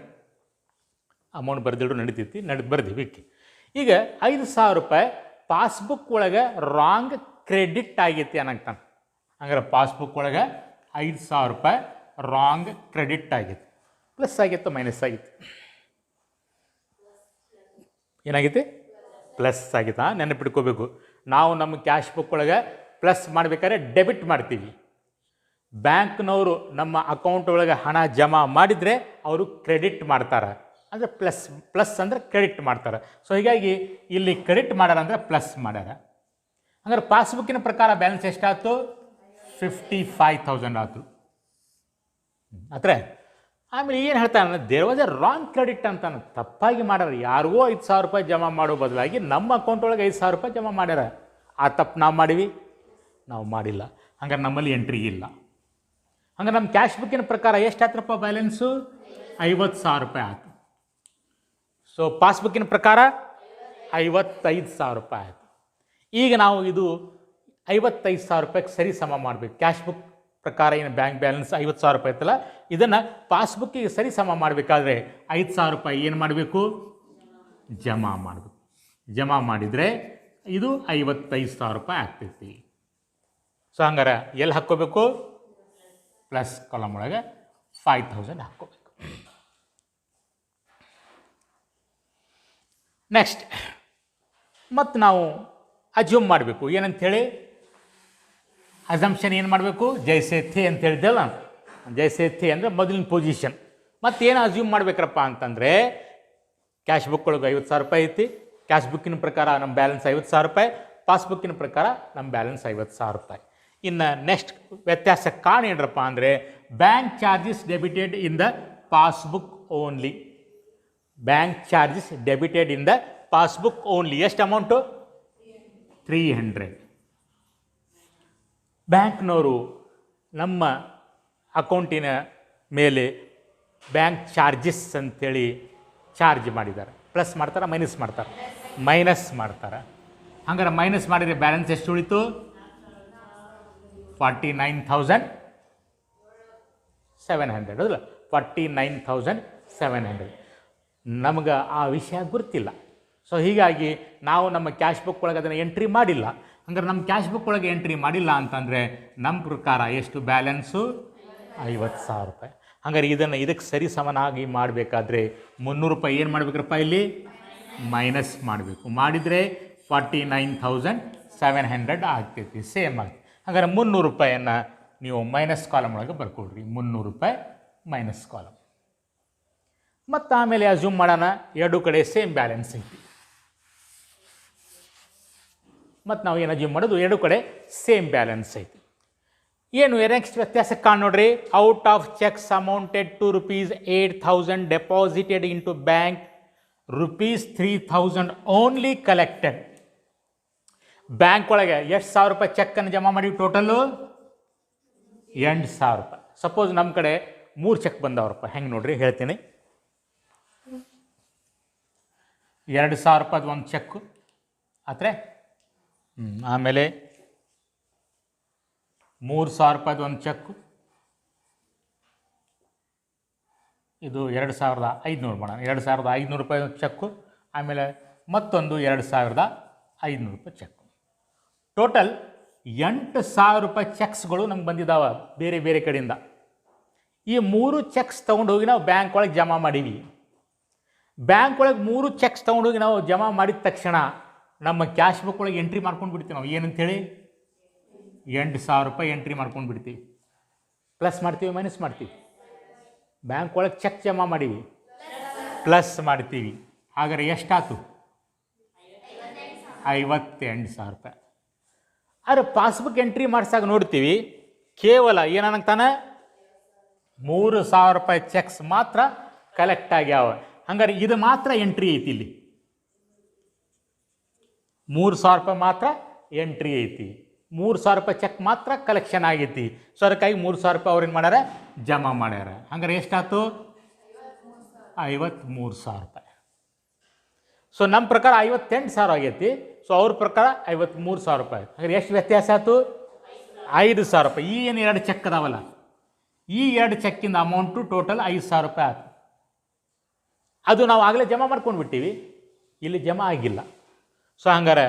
Amount ಬರ್ದಿಡ್ರು ನಡೀತೈತಿ, ಬರ್ದೀವಿ. ಈಗ 5,000 ರೂಪಾಯಿ passbook ಒಳಗೆ wrong credit ಆಗೈತಿ ಅನ್ನಂತಾನೆ. ಹಂಗಾರೆ passbook ಒಳಗೆ 5,000 ರೂಪಾಯಿ wrong credit ಆಗೈತಿ. Plus ಆಗಿತ್ತು minus ಆಗಿತ್ತು? ಏನಾಗೈತಿ? ಪ್ಲಸ್ ಆಗಿತ್ತಾ? ನೆನಪಿಟ್ಕೋಬೇಕು. ನಾವು ನಮ್ಮ ಕ್ಯಾಶ್ ಬುಕ್ ಒಳಗೆ ಪ್ಲಸ್ ಮಾಡಬೇಕಾದ್ರೆ ಡೆಬಿಟ್ ಮಾಡ್ತೀವಿ. ಬ್ಯಾಂಕ್ನವರು ನಮ್ಮ ಅಕೌಂಟ್ ಒಳಗೆ ಹಣ ಜಮಾ ಮಾಡಿದರೆ ಅವರು ಕ್ರೆಡಿಟ್ ಮಾಡ್ತಾರೆ, ಅಂದರೆ ಪ್ಲಸ್ ಅಂದರೆ ಕ್ರೆಡಿಟ್ ಮಾಡ್ತಾರೆ. ಸೊ ಹೀಗಾಗಿ ಇಲ್ಲಿ ಕ್ರೆಡಿಟ್ ಮಾಡ್ಯಾರ ಅಂದರೆ ಪ್ಲಸ್ ಮಾಡ್ಯಾರ. ಹಂಗಾರೆ ಪಾಸ್ಬುಕ್ಕಿನ ಪ್ರಕಾರ ಬ್ಯಾಲೆನ್ಸ್ ಎಷ್ಟಾಯ್ತು? 55,000 ಆಯಿತು. ಆದರೆ ಆಮೇಲೆ ಏನು ಹೇಳ್ತಾನೆ, there was a wrong credit ಅಂತಾನೆ. ತಪ್ಪಾಗಿ ಮಾಡ್ಯಾರ, ಯಾರಿಗೋ 5,000 ರೂಪಾಯಿ ಜಮಾ ಮಾಡೋ ಬದಲಾಗಿ ನಮ್ಮ ಅಕೌಂಟ್ ಒಳಗೆ 5,000 ರೂಪಾಯಿ ಜಮಾ ಮಾಡ್ಯಾರ. ಆ ತಪ್ಪು ನಾವು ಮಾಡಿವಿ? ನಾವು ಮಾಡಿಲ್ಲ. ಹಂಗಾರೆ ನಮ್ಮಲ್ಲಿ ಎಂಟ್ರಿ ಇಲ್ಲ. ಹಂಗಾರೆ ನಮ್ಮ ಕ್ಯಾಶ್ ಬುಕ್ಕಿನ ಪ್ರಕಾರ ಎಷ್ಟು ಆಯ್ತಪ್ಪ ಬ್ಯಾಲೆನ್ಸು? 50,000 ರೂಪಾಯಿ ಆಯ್ತು. ಸೊ ಪಾಸ್ಬುಕ್ಕಿನ ಪ್ರಕಾರ 55,000 ರೂಪಾಯಿ ಆಯಿತು. ಈಗ ನಾವು ಇದು 55,000 ರೂಪಾಯಿಗೆ ಸರಿ ಸಮ ಮಾಡಬೇಕು. ಕ್ಯಾಶ್ ಬುಕ್ ಪ್ರಕಾರ ಏನು ಬ್ಯಾಂಕ್ ಬ್ಯಾಲೆನ್ಸ್ 50,000 ರೂಪಾಯಿ ಇತ್ತಲ್ಲ, ಇದನ್ನು ಪಾಸ್ಬುಕ್ಕಿಗೆ ಸರಿ ಸಮ ಮಾಡಬೇಕಾದ್ರೆ 5,000 ರೂಪಾಯಿ ಏನು ಮಾಡಬೇಕು? ಜಮಾ ಮಾಡಬೇಕು. ಜಮಾ ಮಾಡಿದರೆ ಇದು 55,000 ರೂಪಾಯಿ ಆಗ್ತೈತಿ. ಸೊ ಹಂಗಾರೆ ಎಲ್ಲಿ ಹಾಕ್ಕೋಬೇಕು? ಪ್ಲಸ್ ಕಾಲಮ್ ಒಳಗೆ 5,000 ಹಾಕ್ಕೋಬೇಕು. ನೆಕ್ಸ್ಟ್ ಮತ್ತು ನಾವು ಅಜ್ಯೂಮ್ ಮಾಡಬೇಕು. ಏನಂಥೇಳಿ ಅಸಂಪ್ಷನ್ ಏನು ಮಾಡಬೇಕು? ಜೈಸೆ ಥೇ ಅಂತ ಹೇಳಿದ್ದೆಲ್ಲ, ಜೈಸೆ ಥೇ ಅಂದರೆ ಮೊದಲಿನ ಪೊಸಿಷನ್. ಮತ್ತೇನು ಅಸ್ಯೂಮ್ ಮಾಡ್ಬೇಕ್ರಪ್ಪ ಅಂತಂದರೆ, ಕ್ಯಾಶ್ ಬುಕ್ ಒಳಗೆ 50,000 ರೂಪಾಯಿ ಐತಿ. ಕ್ಯಾಶ್ ಬುಕ್ಕಿನ ಪ್ರಕಾರ ನಮ್ಮ ಬ್ಯಾಲೆನ್ಸ್ 50,000 ರೂಪಾಯಿ, ಪಾಸ್ಬುಕ್ಕಿನ ಪ್ರಕಾರ ನಮ್ಮ ಬ್ಯಾಲೆನ್ಸ್ 50,000 ರೂಪಾಯಿ. ಇನ್ನು ನೆಕ್ಸ್ಟ್ ವ್ಯತ್ಯಾಸ ಕಾರಣ ಏನರಪ್ಪ ಅಂದರೆ, bank charges debited in the passbook only. Bank charges debited in the passbook only. ಎಷ್ಟು ಅಮೌಂಟು? 300. ಬ್ಯಾಂಕ್ನವರು ನಮ್ಮ ಅಕೌಂಟಿನ ಮೇಲೆ ಬ್ಯಾಂಕ್ ಚಾರ್ಜಸ್ ಅಂಥೇಳಿ ಚಾರ್ಜ್ ಮಾಡಿದ್ದಾರೆ. ಪ್ಲಸ್ ಮಾಡ್ತಾರೆ, ಮೈನಸ್ ಮಾಡ್ತಾರೆ? ಮೈನಸ್ ಮಾಡ್ತಾರೆ. ಹಂಗಾರೆ ಮೈನಸ್ ಮಾಡಿದರೆ ಬ್ಯಾಲೆನ್ಸ್ ಎಷ್ಟು ಉಳಿತು? 49,700 ಹೌದಲ್ಲ? 49,700. ನಮ್ಗೆ ಆ ವಿಷಯ ಗೊತ್ತಿಲ್ಲ. ಸೊ ಹೀಗಾಗಿ ನಾವು ನಮ್ಮ ಕ್ಯಾಶ್ ಬುಕ್ ಒಳಗೆ ಅದನ್ನು ಎಂಟ್ರಿ ಮಾಡಿಲ್ಲ. ಹಂಗಾರೆ ನಮ್ಮ ಕ್ಯಾಶ್ ಬುಕ್ ಒಳಗೆ ಎಂಟ್ರಿ ಮಾಡಿಲ್ಲ ಅಂತಂದರೆ ನಮ್ಮ ಪ್ರಕಾರ ಎಷ್ಟು ಬ್ಯಾಲೆನ್ಸು? 50,000 ರೂಪಾಯಿ. ಹಂಗಾರೆ ಇದಕ್ಕೆ ಸರಿ ಸಮನಾಗಿ ಮಾಡಬೇಕಾದ್ರೆ 300 ರೂಪಾಯಿ ಏನು ಮಾಡಬೇಕಪ್ಪ? ಇಲ್ಲಿ ಮೈನಸ್ ಮಾಡಬೇಕು. ಮಾಡಿದರೆ 49,700 ಆಗ್ತೈತಿ, ಸೇಮ್ ಆಗ್ತೈತಿ. ಹಾಗಾದ್ರೆ 300 ರೂಪಾಯಿಯನ್ನು ನೀವು ಮೈನಸ್ ಕಾಲಮ್ ಒಳಗೆ ಬರ್ಕೊಡ್ರಿ. 300 ರೂಪಾಯಿ ಮೈನಸ್ ಕಾಲಮ್. ಮತ್ತು ಆಮೇಲೆ ಅಸ್ಯೂಮ್ ಮಾಡೋಣ ಎರಡು ಕಡೆ ಸೇಮ್ ಬ್ಯಾಲೆನ್ಸ್ ಐತಿ. ಮತ್ತು ನಾವು ಏನು ಅಸ್ಯೂಮ್ ಮಾಡೋದು? ಎರಡು ಕಡೆ ಸೇಮ್ ಬ್ಯಾಲೆನ್ಸ್ ಐತಿ. ಏನು ನೆಕ್ಸ್ಟ್ ವ್ಯತ್ಯಾಸ ಕಾಣ ನೋಡ್ರಿ. Out of cheques amounted to ₹8,000 deposited into bank, ₹3,000 only collected. Bank ಒಳಗೆ ಎಷ್ಟು ಸಾವಿರ ರೂಪಾಯಿ ಚೆಕ್ಕನ್ನು ಜಮಾ ಮಾಡಿ? ಟೋಟಲು 8,000 ರೂಪಾಯಿ. ಸಪೋಸ್ ನಮ್ಮ ಕಡೆ 3 ಚೆಕ್ ಬಂದವ್ರಪ್ಪ. ಹೆಂಗೆ ನೋಡ್ರಿ ಹೇಳ್ತೀನಿ. 2,000 ರೂಪಾಯ್ದು ಒಂದು ಚೆಕ್ಕು ಆದರೆ, ಆಮೇಲೆ 3,000 ರೂಪಾಯ್ದು ಒಂದು ಚೆಕ್ಕು, ಇದು 2500 ಮಾಡೋಣ. 2500 ರೂಪಾಯಿ ಚೆಕ್ಕು, ಆಮೇಲೆ ಮತ್ತೊಂದು 2500 ರೂಪಾಯಿ ಚೆಕ್ಕು. ಟೋಟಲ್ 8000 ರೂಪಾಯಿ ಚೆಕ್ಸ್ಗಳು ನಮ್ಗೆ ಬಂದಿದ್ದಾವೆ ಬೇರೆ ಬೇರೆ ಕಡೆಯಿಂದ. ಈ 3 ಚೆಕ್ಸ್ ತೊಗೊಂಡು ಹೋಗಿ ನಾವು ಬ್ಯಾಂಕ್ ಒಳಗೆ ಜಮಾ ಮಾಡೀವಿ. ಬ್ಯಾಂಕ್ ಒಳಗೆ 3 ಚೆಕ್ಸ್ ತೊಗೊಂಡೋಗಿ ನಾವು ಜಮಾ ಮಾಡಿದ ತಕ್ಷಣ ನಮ್ಮ ಕ್ಯಾಶ್ ಬುಕ್ ಒಳಗೆ ಎಂಟ್ರಿ ಮಾಡ್ಕೊಂಡು ಬಿಡ್ತೀವಿ. ನಾವು ಏನಂತೇಳಿ 8000 ರೂಪಾಯಿ ಎಂಟ್ರಿ ಮಾಡ್ಕೊಂಡು ಬಿಡ್ತೀವಿ. ಪ್ಲಸ್ ಮಾಡ್ತೀವಿ, ಮೈನಸ್ ಮಾಡ್ತೀವಿ. ಬ್ಯಾಂಕ್ ಒಳಗೆ ಚೆಕ್ ಜಮಾ ಮಾಡೀವಿ, ಪ್ಲಸ್ ಮಾಡ್ತೀವಿ. ಹಾಗಾದ್ರೆ ಎಷ್ಟಾಯ್ತು? 58,000 ರೂಪಾಯಿ. ಆದರೆ ಪಾಸ್ಬುಕ್ ಎಂಟ್ರಿ ಮಾಡ್ಸಾಗ ನೋಡ್ತೀವಿ ಕೇವಲ ಏನಂತಾನೆ 3,000 ರೂಪಾಯಿ ಚೆಕ್ಸ್ ಮಾತ್ರ ಕಲೆಕ್ಟ್ ಆಗ್ಯಾವ. ಹಂಗಾರೆ ಇದು ಮಾತ್ರ ಎಂಟ್ರಿ ಐತಿ. ಇಲ್ಲಿ 3,000 ರೂಪಾಯಿ ಮಾತ್ರ ಎಂಟ್ರಿ ಐತಿ. 3,000 ರೂಪಾಯಿ ಚೆಕ್ ಮಾತ್ರ ಕಲೆಕ್ಷನ್ ಆಗೈತಿ. ಸೊ ಅದಕ್ಕಾಗಿ 3,000 ರೂಪಾಯಿ ಅವ್ರೇನು ಮಾಡ್ಯಾರ? ಜಮಾ ಮಾಡ್ಯಾರ. ಹಂಗಾರೆ ಎಷ್ಟಾಯ್ತು? 53,000 ರೂಪಾಯಿ. ಸೊ ನಮ್ಮ ಪ್ರಕಾರ 58,000 ಆಗೈತಿ. ಸೊ ಅವ್ರ ಪ್ರಕಾರ 53,000 ರೂಪಾಯಿ. ಹಾಗಾದ್ರೆ ಎಷ್ಟು ವ್ಯತ್ಯಾಸ ಆಯ್ತು? 5,000 ರೂಪಾಯಿ. ಈ ಏನು 2 ಚೆಕ್ ಅದಾವಲ್ಲ, ಈ 2 ಚೆಕ್ಕಿಂದ ಅಮೌಂಟು ಟೋಟಲ್ 5,000 ರೂಪಾಯಿ ಆಯ್ತು. ಅದು ನಾವು ಆಗಲೇ ಜಮಾ ಮಾಡ್ಕೊಂಡು ಬಿಟ್ಟಿವಿ, ಇಲ್ಲಿ ಜಮಾ ಆಗಿಲ್ಲ. ಸೊ ಹಂಗಾರೆ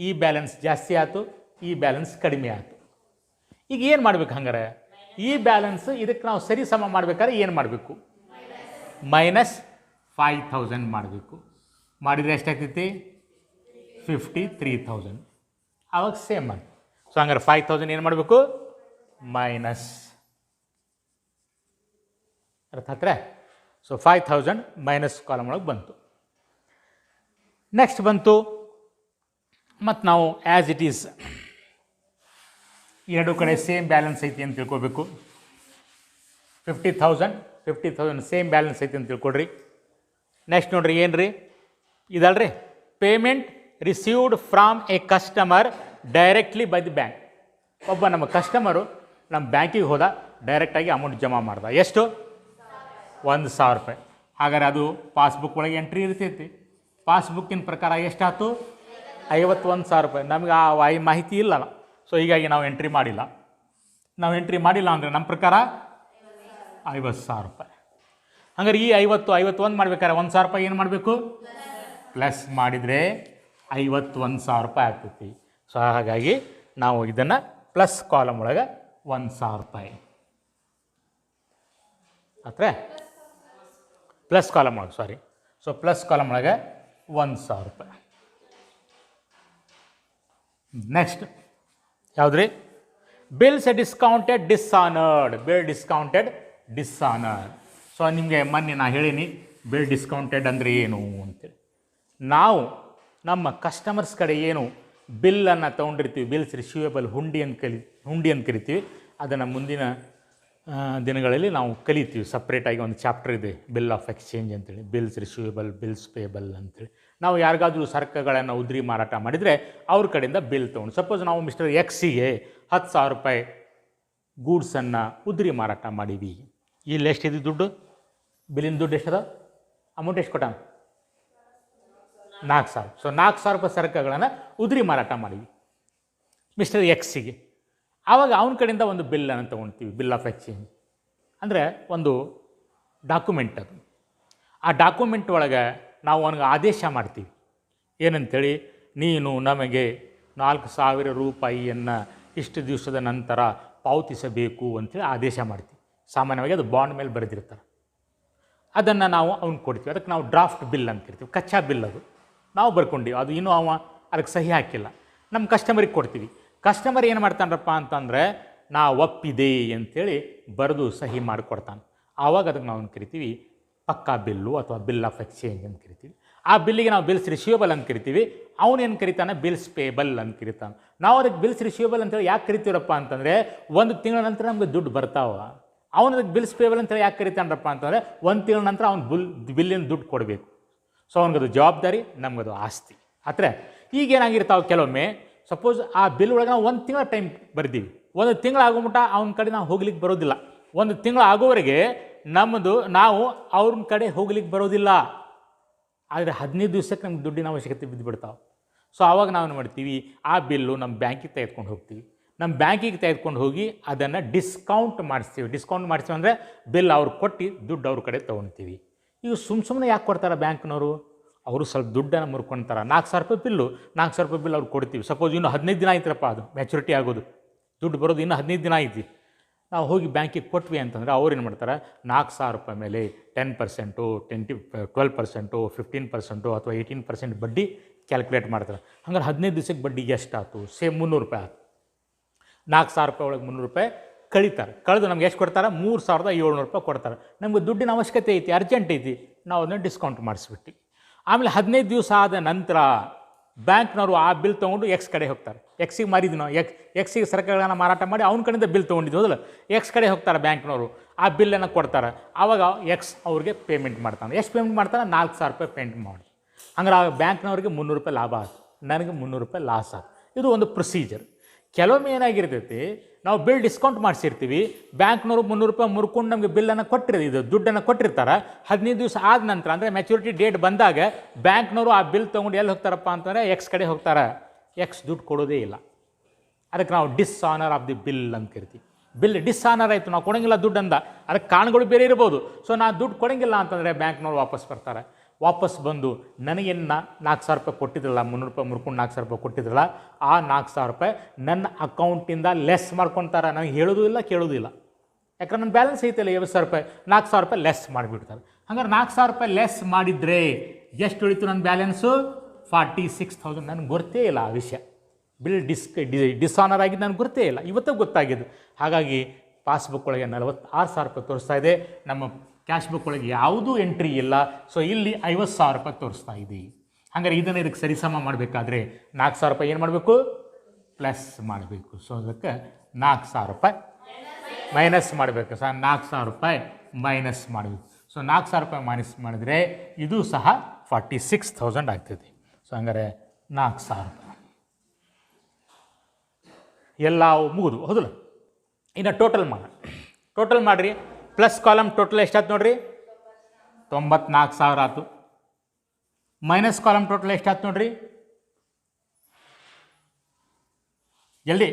ಈ ಬ್ಯಾಲೆನ್ಸ್ ಜಾಸ್ತಿ ಆಯ್ತು, ಈ ಬ್ಯಾಲೆನ್ಸ್ ಕಡಿಮೆ ಆಯಿತು. ಈಗ ಏನು ಮಾಡ್ಬೇಕು? ಹಂಗಾರೆ ಈ ಬ್ಯಾಲೆನ್ಸ್ ಇದಕ್ಕೆ ನಾವು ಸರಿ ಸಮ ಮಾಡ್ಬೇಕಾದ್ರೆ ಏನು ಮಾಡಬೇಕು? -5,000 ಮಾಡಬೇಕು. ಮಾಡಿದರೆ ಎಷ್ಟಾಗ್ತೈತಿ? 53,000. ಆವಾಗ ಸೇಮ್ ಮಾಡಿ. ಸೊ ಹಂಗಾರೆ 5,000 ಏನು ಮಾಡಬೇಕು? ಮೈನಸ್. ಅರ್ಥ ಹತ್ರ. ಸೊ 5,000 ಮೈನಸ್ ಕಾಲಮ್ ಒಳಗೆ ಬಂತು. ನೆಕ್ಸ್ಟ್ ಬಂತು ಮತ್ತು ನಾವು ಆ್ಯಸ್ ಇಟ್ ಈಸ್ ಎರಡು ಕಡೆ ಸೇಮ್ ಬ್ಯಾಲೆನ್ಸ್ ಐತಿ ಅಂತ ತಿಳ್ಕೊಬೇಕು. 50,000 ಸೇಮ್ ಬ್ಯಾಲೆನ್ಸ್ ಐತಿ ಅಂತ ತಿಳ್ಕೊಡ್ರಿ. ನೆಕ್ಸ್ಟ್ ನೋಡ್ರಿ, ಏನು ರೀ ಇದಲ್ರಿ? Payment received from a customer directly by the bank. ಒಬ್ಬ ನಮ್ಮ ಕಸ್ಟಮರು ನಮ್ಮ ಬ್ಯಾಂಕಿಗೆ ಹೋದ, ಡೈರೆಕ್ಟಾಗಿ ಅಮೌಂಟ್ ಜಮಾ ಮಾಡ್ದ. ಎಷ್ಟು? 1,000 ರೂಪಾಯಿ. ಹಾಗಾದ್ರೆ ಅದು ಪಾಸ್ಬುಕ್ ಒಳಗೆ ಎಂಟ್ರಿ ಇರ್ತೈತಿ. ಪಾಸ್ಬುಕ್ಕಿನ ಪ್ರಕಾರ ಎಷ್ಟಾಯ್ತು? 51,000 ರೂಪಾಯಿ. ನಮಗೆ ಆ ಮಾಹಿತಿ ಇಲ್ಲ. ಸೊ ಹೀಗಾಗಿ ನಾವು ಎಂಟ್ರಿ ಮಾಡಿಲ್ಲ. ನಾವು ಎಂಟ್ರಿ ಮಾಡಿಲ್ಲ ಅಂದರೆ ನಮ್ಮ ಪ್ರಕಾರ 50,000 ರೂಪಾಯಿ. ಹಂಗಾರೆ ಈ 51 ಮಾಡ್ಬೇಕಾದ್ರೆ 1,000 ರೂಪಾಯಿ ಏನು ಮಾಡಬೇಕು? ಪ್ಲಸ್ ಮಾಡಿದರೆ 51,000 ರೂಪಾಯಿ ಆಗ್ತೈತಿ. ಸೊ ಹಾಗಾಗಿ ನಾವು ಇದನ್ನು ಪ್ಲಸ್ ಕಾಲಮ್ ಒಳಗೆ 1,000 ರೂಪಾಯಿ ಹತ್ರ ಪ್ಲಸ್ ಕಾಲಮ್ ಒಳಗೆ ಸೊ ಪ್ಲಸ್ ಕಾಲಮ್ ಒಳಗೆ 1,000 ರೂಪಾಯಿ. ನೆಕ್ಸ್ಟ್ ಯಾವುದ್ರಿ? Bills discounted dishonoured. Bill discounted dishonoured. So ನಿಮಗೆ ಮೊನ್ನೆ ನಾನು ಹೇಳೀನಿ ಬಿಲ್ ಡಿಸ್ಕೌಂಟೆಡ್ ಅಂದರೆ ಏನು ಅಂತೇಳಿ. ನಾವು ನಮ್ಮ ಕಸ್ಟಮರ್ಸ್ ಕಡೆ ಏನು ಬಿಲ್ಲನ್ನು ತೊಗೊಂಡಿರ್ತೀವಿ, ಬಿಲ್ಸ್ ರಿಸೀವೇಬಲ್ ಹುಂಡಿ ಅಂತ ಕರಿತೀವಿ. ಅದನ್ನು ಮುಂದಿನ ದಿನಗಳಲ್ಲಿ ನಾವು ಕಲಿತೀವಿ. ಸಪ್ರೇಟಾಗಿ ಒಂದು ಚಾಪ್ಟರ್ ಇದೆ, ಬಿಲ್ ಆಫ್ ಎಕ್ಸ್ಚೇಂಜ್ ಅಂತೇಳಿ. ಬಿಲ್ಸ್ ರಿಸೀವೇಬಲ್, ಬಿಲ್ಸ್ ಪೇಬಲ್ ಅಂತೇಳಿ. ನಾವು ಯಾರಿಗಾದ್ರೂ ಸರಕುಗಳನ್ನು ಉದ್ರಿ ಮಾರಾಟ ಮಾಡಿದರೆ ಅವ್ರ ಕಡೆಯಿಂದ ಬಿಲ್ ತೊಗೊಂಡು, ಸಪೋಸ್ ನಾವು ಮಿಸ್ಟರ್ ಎಕ್ಸಿಗೆ 10,000 ರೂಪಾಯಿ ಗೂಡ್ಸನ್ನು ಉದ್ರಿ ಮಾರಾಟ ಮಾಡೀವಿ. ಇಲ್ಲಿ ಎಷ್ಟಿದೆ ದುಡ್ಡು? ಬಿಲ್ಲಿನ ದುಡ್ಡು ಎಷ್ಟದ? ಅಮೌಂಟ್ ಎಷ್ಟು ಕೊಟ್ಟ? 4,000. ಸೊ 4,000 ರೂಪಾಯಿ ಸರಕುಗಳನ್ನು ಉದ್ರಿ ಮಾರಾಟ ಮಾಡೀವಿ ಮಿಸ್ಟರ್ ಎಕ್ಸಿಗೆ. ಆವಾಗ ಅವನ ಕಡೆಯಿಂದ ಒಂದು ಬಿಲ್ಲನ್ನು ತೊಗೊಳ್ತೀವಿ. ಬಿಲ್ ಆಫ್ ಎಕ್ಸ್ಚೇಂಜ್ ಅಂದರೆ ಒಂದು ಡಾಕ್ಯುಮೆಂಟ್. ಅದು ಆ ಡಾಕ್ಯುಮೆಂಟ್ ಒಳಗೆ ನಾವು ಅವನಿಗೆ ಆದೇಶ ಮಾಡ್ತೀವಿ. ಏನಂತೇಳಿ? ನೀನು ನಮಗೆ 4,000 ರೂಪಾಯಿಯನ್ನು ಇಷ್ಟು ದಿವಸದ ನಂತರ ಪಾವತಿಸಬೇಕು ಅಂಥೇಳಿ ಆದೇಶ ಮಾಡ್ತೀವಿ. ಸಾಮಾನ್ಯವಾಗಿ ಅದು ಬಾಂಡ್ ಮೇಲೆ ಬರೆದಿರ್ತಾರೆ. ಅದನ್ನು ನಾವು ಅವ್ನಿಗೆ ಕೊಡ್ತೀವಿ. ಅದಕ್ಕೆ ನಾವು ಡ್ರಾಫ್ಟ್ ಬಿಲ್ ಅಂತ ಇರ್ತೀವಿ. ಕಚ್ಚಾ ಬಿಲ್ ಅದು ನಾವು ಬರ್ಕೊಂಡಿವಿ. ಅದು ಇನ್ನೂ ಅದಕ್ಕೆ ಸಹಿ ಹಾಕಿಲ್ಲ. ನಮ್ಮ ಕಸ್ಟಮರಿಗೆ ಕೊಡ್ತೀವಿ. ಕಸ್ಟಮರ್ ಏನು ಮಾಡ್ತಾನಪ್ಪ ಅಂತಂದರೆ ನಾ ಒಪ್ಪಿದೆ ಅಂಥೇಳಿ ಬರೆದು ಸಹಿ ಮಾಡಿಕೊಡ್ತಾನೆ. ಆವಾಗ ಅದಕ್ಕೆ ನಾವು ಕರಿತೀವಿ ಪಕ್ಕಾ ಬಿಲ್ಲು ಅಥವಾ ಬಿಲ್ ಆಫ್ ಎಕ್ಸ್ಚೇಂಜ್ ಅಂತ ಕರಿತೀವಿ. ಆ ಬಿಲ್ಲಿಗೆ ನಾವು ಬಿಲ್ಸ್ ರಿಸೀವೇಬಲ್ ಅಂತ ಕರಿತೀವಿ. ಅವನೇನು ಕರಿತಾನೆ? ಬಿಲ್ಸ್ ಪೇಬಲ್ ಅಂತ ಕರಿತಾನೆ. ನಾವು ಅದಕ್ಕೆ ಬಿಲ್ಸ್ ರಿಸೀವೇಬಲ್ ಅಂತೇಳಿ ಯಾಕೆ ಕರಿತೀವಪ್ಪ ಅಂತಂದರೆ 1 ತಿಂಗಳ ನಂತರ ನಮಗೆ ದುಡ್ಡು ಬರ್ತಾವ. ಅವನು ಅದಕ್ಕೆ ಬಿಲ್ಸ್ ಪೇಬಲ್ ಅಂತೇಳಿ ಯಾಕೆ ಕರಿತಾನಪ್ಪ ಅಂತಂದರೆ 1 ತಿಂಗಳ ನಂತರ ಅವ್ನು ಬಿಲ್ಲಿನ ದುಡ್ಡು ಕೊಡಬೇಕು. ಸೊ ಅವ್ನಿಗದು ಜವಾಬ್ದಾರಿ, ನಮಗದು ಆಸ್ತಿ. ಹತ್ರ ಈಗೇನಾಗಿರ್ತಾವೆ ಕೆಲವೊಮ್ಮೆ, ಸಪೋಸ್ ಆ ಬಿಲ್ ಒಳಗೆ ನಾವು 1 ತಿಂಗಳ ಟೈಮ್ ಬರ್ದೀವಿ. 1 ತಿಂಗಳು ಆಗೋಮಟ್ಟ ಅವನ ಕಡೆ ನಾವು ಹೋಗ್ಲಿಕ್ಕೆ ಬರೋದಿಲ್ಲ. 1 ತಿಂಗಳು ಆಗೋವರೆಗೆ ನಾವು ಅವ್ರ ಕಡೆ ಹೋಗ್ಲಿಕ್ಕೆ ಬರೋದಿಲ್ಲ. ಆದರೆ 15 ದಿವಸಕ್ಕೆ ನಮ್ಗೆ ದುಡ್ಡಿನ ಅವಶ್ಯಕತೆ ಬಿದ್ದುಬಿಡ್ತಾವೆ. ಸೊ ಆವಾಗ ನಾವು ಏನು ಮಾಡ್ತೀವಿ? ಆ ಬಿಲ್ಲು ನಮ್ಮ ಬ್ಯಾಂಕಿಗೆ ತೆಗೆದುಕೊಂಡು ಹೋಗ್ತೀವಿ. ನಮ್ಮ ಬ್ಯಾಂಕಿಗೆ ತೆಗೆದುಕೊಂಡು ಹೋಗಿ ಅದನ್ನು ಡಿಸ್ಕೌಂಟ್ ಮಾಡಿಸ್ತೀವಿ. ಡಿಸ್ಕೌಂಟ್ ಮಾಡಿಸ್ತೀವಿ ಅಂದರೆ ಬಿಲ್ ಅವ್ರು ಕೊಟ್ಟು ದುಡ್ಡು ಅವ್ರ ಕಡೆ ತೊಗೊಳ್ತೀವಿ. ಈಗ ಸುಮ್ಮನೆ ಯಾಕೆ ಕೊಡ್ತಾರೆ ಬ್ಯಾಂಕ್ನವರು? ಅವರು ಸ್ವಲ್ಪ ದುಡ್ಡನ್ನು ಮುರ್ಕೊಳ್ತಾರೆ. 4,000 ರೂಪಾಯಿ ಬಿಲ್ಲು, 4,000 ರೂಪಾಯಿ ಬಿಲ್ ಅವ್ರು ಕೊಡ್ತೀವಿ. ಸಪೋಸ್ ಇನ್ನೂ 15 ದಿನ ಆಯ್ತರಪ್ಪ, ಅದು ಮ್ಯಾಚುರಿಟಿ ಆಗೋದು, ದುಡ್ಡು ಬರೋದು ಇನ್ನೂ 15 ದಿನ ಐತಿ. ನಾವು ಹೋಗಿ ಬ್ಯಾಂಕಿಗೆ ಕೊಟ್ವಿ ಅಂತಂದರೆ ಅವ್ರು ಏನು ಮಾಡ್ತಾರೆ, 4,000 ರೂಪಾಯಿ ಮೇಲೆ 10%, 12%, 15% ಅಥವಾ 18% ಬಡ್ಡಿ ಕ್ಯಾಲ್ಕುಲೇಟ್ ಮಾಡ್ತಾರೆ. ಹಂಗಾರೆ 15 ದಿವಸಕ್ಕೆ ಬಡ್ಡಿ ಎಷ್ಟಾಯ್ತು? ಸೇಮ್ 300 ರೂಪಾಯಿ ಆಯ್ತು. 4,000 ರೂಪಾಯಿ ಒಳಗೆ 300 ರೂಪಾಯಿ ಕಳೀತಾರೆ. ಕಳೆದು ನಮ್ಗೆ ಎಷ್ಟು ಕೊಡ್ತಾರೆ? 3,700 ರೂಪಾಯಿ ಕೊಡ್ತಾರೆ. ನಮಗೆ ದುಡ್ಡಿನ ಅವಶ್ಯಕತೆ ಐತಿ, ಅರ್ಜೆಂಟ್ ಐತಿ, ನಾವು ಅದನ್ನು ಡಿಸ್ಕೌಂಟ್ ಮಾಡಿಸ್ಬಿಟ್ಟು ಆಮೇಲೆ 15 ದಿವಸ ಆದ ನಂತರ ಬ್ಯಾಂಕ್ನವರು ಆ ಬಿಲ್ ತೊಗೊಂಡು ಎಕ್ಸ್ ಕಡೆ ಹೋಗ್ತಾರೆ. ಎಕ್ಸಿಗೆ ಮಾರಿದ್ವಿ ನಾವು, ಎಕ್ಸಿಗೆ ಸರಕುಗಳನ್ನು ಮಾರಾಟ ಮಾಡಿ ಅವ್ನ ಕಡೆಯಿಂದ ಬಿಲ್ ತೊಗೊಂಡಿದ್ದು ಹೋದಲ್ಲ, ಎಕ್ಸ್ ಕಡೆ ಹೋಗ್ತಾರೆ ಬ್ಯಾಂಕ್ನವರು, ಆ ಬಿಲ್ಲನ್ನು ಕೊಡ್ತಾರೆ. ಆವಾಗ ಎಕ್ಸ್ ಅವ್ರಿಗೆ ಪೇಮೆಂಟ್ ಮಾಡ್ತಾನೆ. ಎಷ್ಟು ಪೇಮೆಂಟ್ ಮಾಡ್ತಾನೆ? 4,000 ರೂಪಾಯಿ ಪೇಮೆಂಟ್ ಮಾಡಿ. ಹಂಗಾರೆ ಆ ಬ್ಯಾಂಕ್ನವ್ರಿಗೆ 300 ರೂಪಾಯಿ ಲಾಭ ಆಯ್ತು, ನನಗೆ 300 ರೂಪಾಯಿ ಲಾಸ್ ಆಯ್ತು. ಇದು ಒಂದು ಪ್ರೊಸೀಜರ್. ಕೆಲವೊಮ್ಮೆ ಏನಾಗಿರ್ತೈತಿ, ನಾವು ಬಿಲ್ ಡಿಸ್ಕೌಂಟ್ ಮಾಡಿಸಿರ್ತೀವಿ, ಬ್ಯಾಂಕ್ನವರು 300 ರೂಪಾಯಿ ಮುರ್ಕೊಂಡು ನಮಗೆ ಬಿಲ್ಲನ್ನು ಇದು ದುಡ್ಡನ್ನು ಕೊಟ್ಟಿರ್ತಾರೆ. 15 ದಿವಸ ಆದ ನಂತರ ಅಂದರೆ ಮೆಚುರಿಟಿ ಡೇಟ್ ಬಂದಾಗ ಬ್ಯಾಂಕ್ನವರು ಆ ಬಿಲ್ ತೊಗೊಂಡು ಎಲ್ಲಿ ಹೋಗ್ತಾರಪ್ಪ ಅಂತಂದರೆ ಎಕ್ಸ್ ಕಡೆ ಹೋಗ್ತಾರೆ. ಎಕ್ಸ್ ದುಡ್ಡು ಕೊಡೋದೇ ಇಲ್ಲ. ಅದಕ್ಕೆ ನಾವು ಡಿಸ್ಆನರ್ ಆಫ್ ದಿ ಬಿಲ್ ಅಂತ ಕರಿತೀವಿ. ಬಿಲ್ ಡಿಸ್ಆನರ್ ಆಯಿತು, ನಾವು ಕೊಡೋಂಗಿಲ್ಲ ದುಡ್ಡು ಅಂದ. ಅದಕ್ಕೆ ಕಾರಣಗಳು ಬೇರೆ ಇರ್ಬೋದು. ಸೊ ನಾನು ದುಡ್ಡು ಕೊಡೋಂಗಿಲ್ಲ ಅಂತಂದರೆ ಬ್ಯಾಂಕ್ನವ್ರು ವಾಪಸ್ ಬರ್ತಾರೆ. ವಾಪಸ್ ಬಂದು ನನಗೇನು 4,000 ರೂಪಾಯಿ ಕೊಟ್ಟಿದ್ರಲ್ಲ, 300 ರೂಪಾಯಿ ಮುರ್ಕೊಂಡು 4,000 ರೂಪಾಯಿ ಕೊಟ್ಟಿದ್ರಲ್ಲ, ಆ 4,000 ರೂಪಾಯಿ ನನ್ನ ಅಕೌಂಟಿಂದ ಲೆಸ್ ಮಾಡ್ಕೊತಾರೆ. ನನಗೆ ಹೇಳೋದು ಇಲ್ಲ, ಕೇಳೋದು ಇಲ್ಲ. ಯಾಕಂದ್ರೆ ನನ್ನ ಬ್ಯಾಲೆನ್ಸ್ ಐತಲ್ಲ 50,000 ರೂಪಾಯಿ, 4,000 ರೂಪಾಯಿ ಲೆಸ್ ಮಾಡಿಬಿಡ್ತಾರೆ. ಹಂಗಾರೆ 4,000 ರೂಪಾಯಿ ಲೆಸ್ ಮಾಡಿದರೆ ಎಷ್ಟು ಉಳಿತು ನನ್ನ ಬ್ಯಾಲೆನ್ಸು? 46,000. ನನಗೆ ಗೊತ್ತೇ ಇಲ್ಲ ಆ ವಿಷಯ. ಬಿಲ್ ಡಿಸಾನರ್ ಆಗಿದ್ದು ನನಗೆ ಗೊತ್ತೇ ಇಲ್ಲ, ಇವತ್ತೇ ಗೊತ್ತಾಗಿದ್ದು. ಹಾಗಾಗಿ ಪಾಸ್ಬುಕ್ ಒಳಗೆ 46,000 ರೂಪಾಯಿ ತೋರಿಸ್ತಾ ಇದೆ. ನಮ್ಮ ಕ್ಯಾಶ್ ಬುಕ್ ಒಳಗೆ ಯಾವುದೂ ಎಂಟ್ರಿ ಇಲ್ಲ. ಸೊ ಇಲ್ಲಿ 50,000 ರೂಪಾಯಿ ತೋರಿಸ್ತಾ ಇದೆ. ಹಾಗಾದ್ರೆ ಇದನ್ನು ಇದಕ್ಕೆ ಸರಿಸಮ ಮಾಡಬೇಕಾದ್ರೆ 4,000 ರೂಪಾಯಿ ಏನು ಮಾಡಬೇಕು? ಪ್ಲಸ್ ಮಾಡಬೇಕು. ಸೊ ಅದಕ್ಕೆ 4,000 ರೂಪಾಯಿ ಮೈನಸ್ ಮಾಡಬೇಕು. ಸೊ 4,000 ರೂಪಾಯಿ ಮೈನಸ್ ಮಾಡಬೇಕು. ಸೊ 4,000 ರೂಪಾಯಿ ಮೈನಸ್ ಮಾಡಿದರೆ ಇದು ಸಹ 46,000 ಆಗ್ತದೆ. ಸೊ ಹಂಗಾರೆ 4,000 ರೂಪಾಯಿ ಎಲ್ಲ ಮುಗಿದು ಹೌದಲ್ಲ. ಇನ್ನು ಟೋಟಲ್ ಮಾಡಿರಿ. ಪ್ಲಸ್ ಕಾಲಮ್ ಟೋಟಲ್ ಎಷ್ಟಾಯ್ತು ನೋಡಿರಿ? 94,000 ಆಯ್ತು. ಮೈನಸ್ ಕಾಲಮ್ ಟೋಟಲ್ ಎಷ್ಟಾಯ್ತು ನೋಡಿರಿ? ಜಲ್ದಿ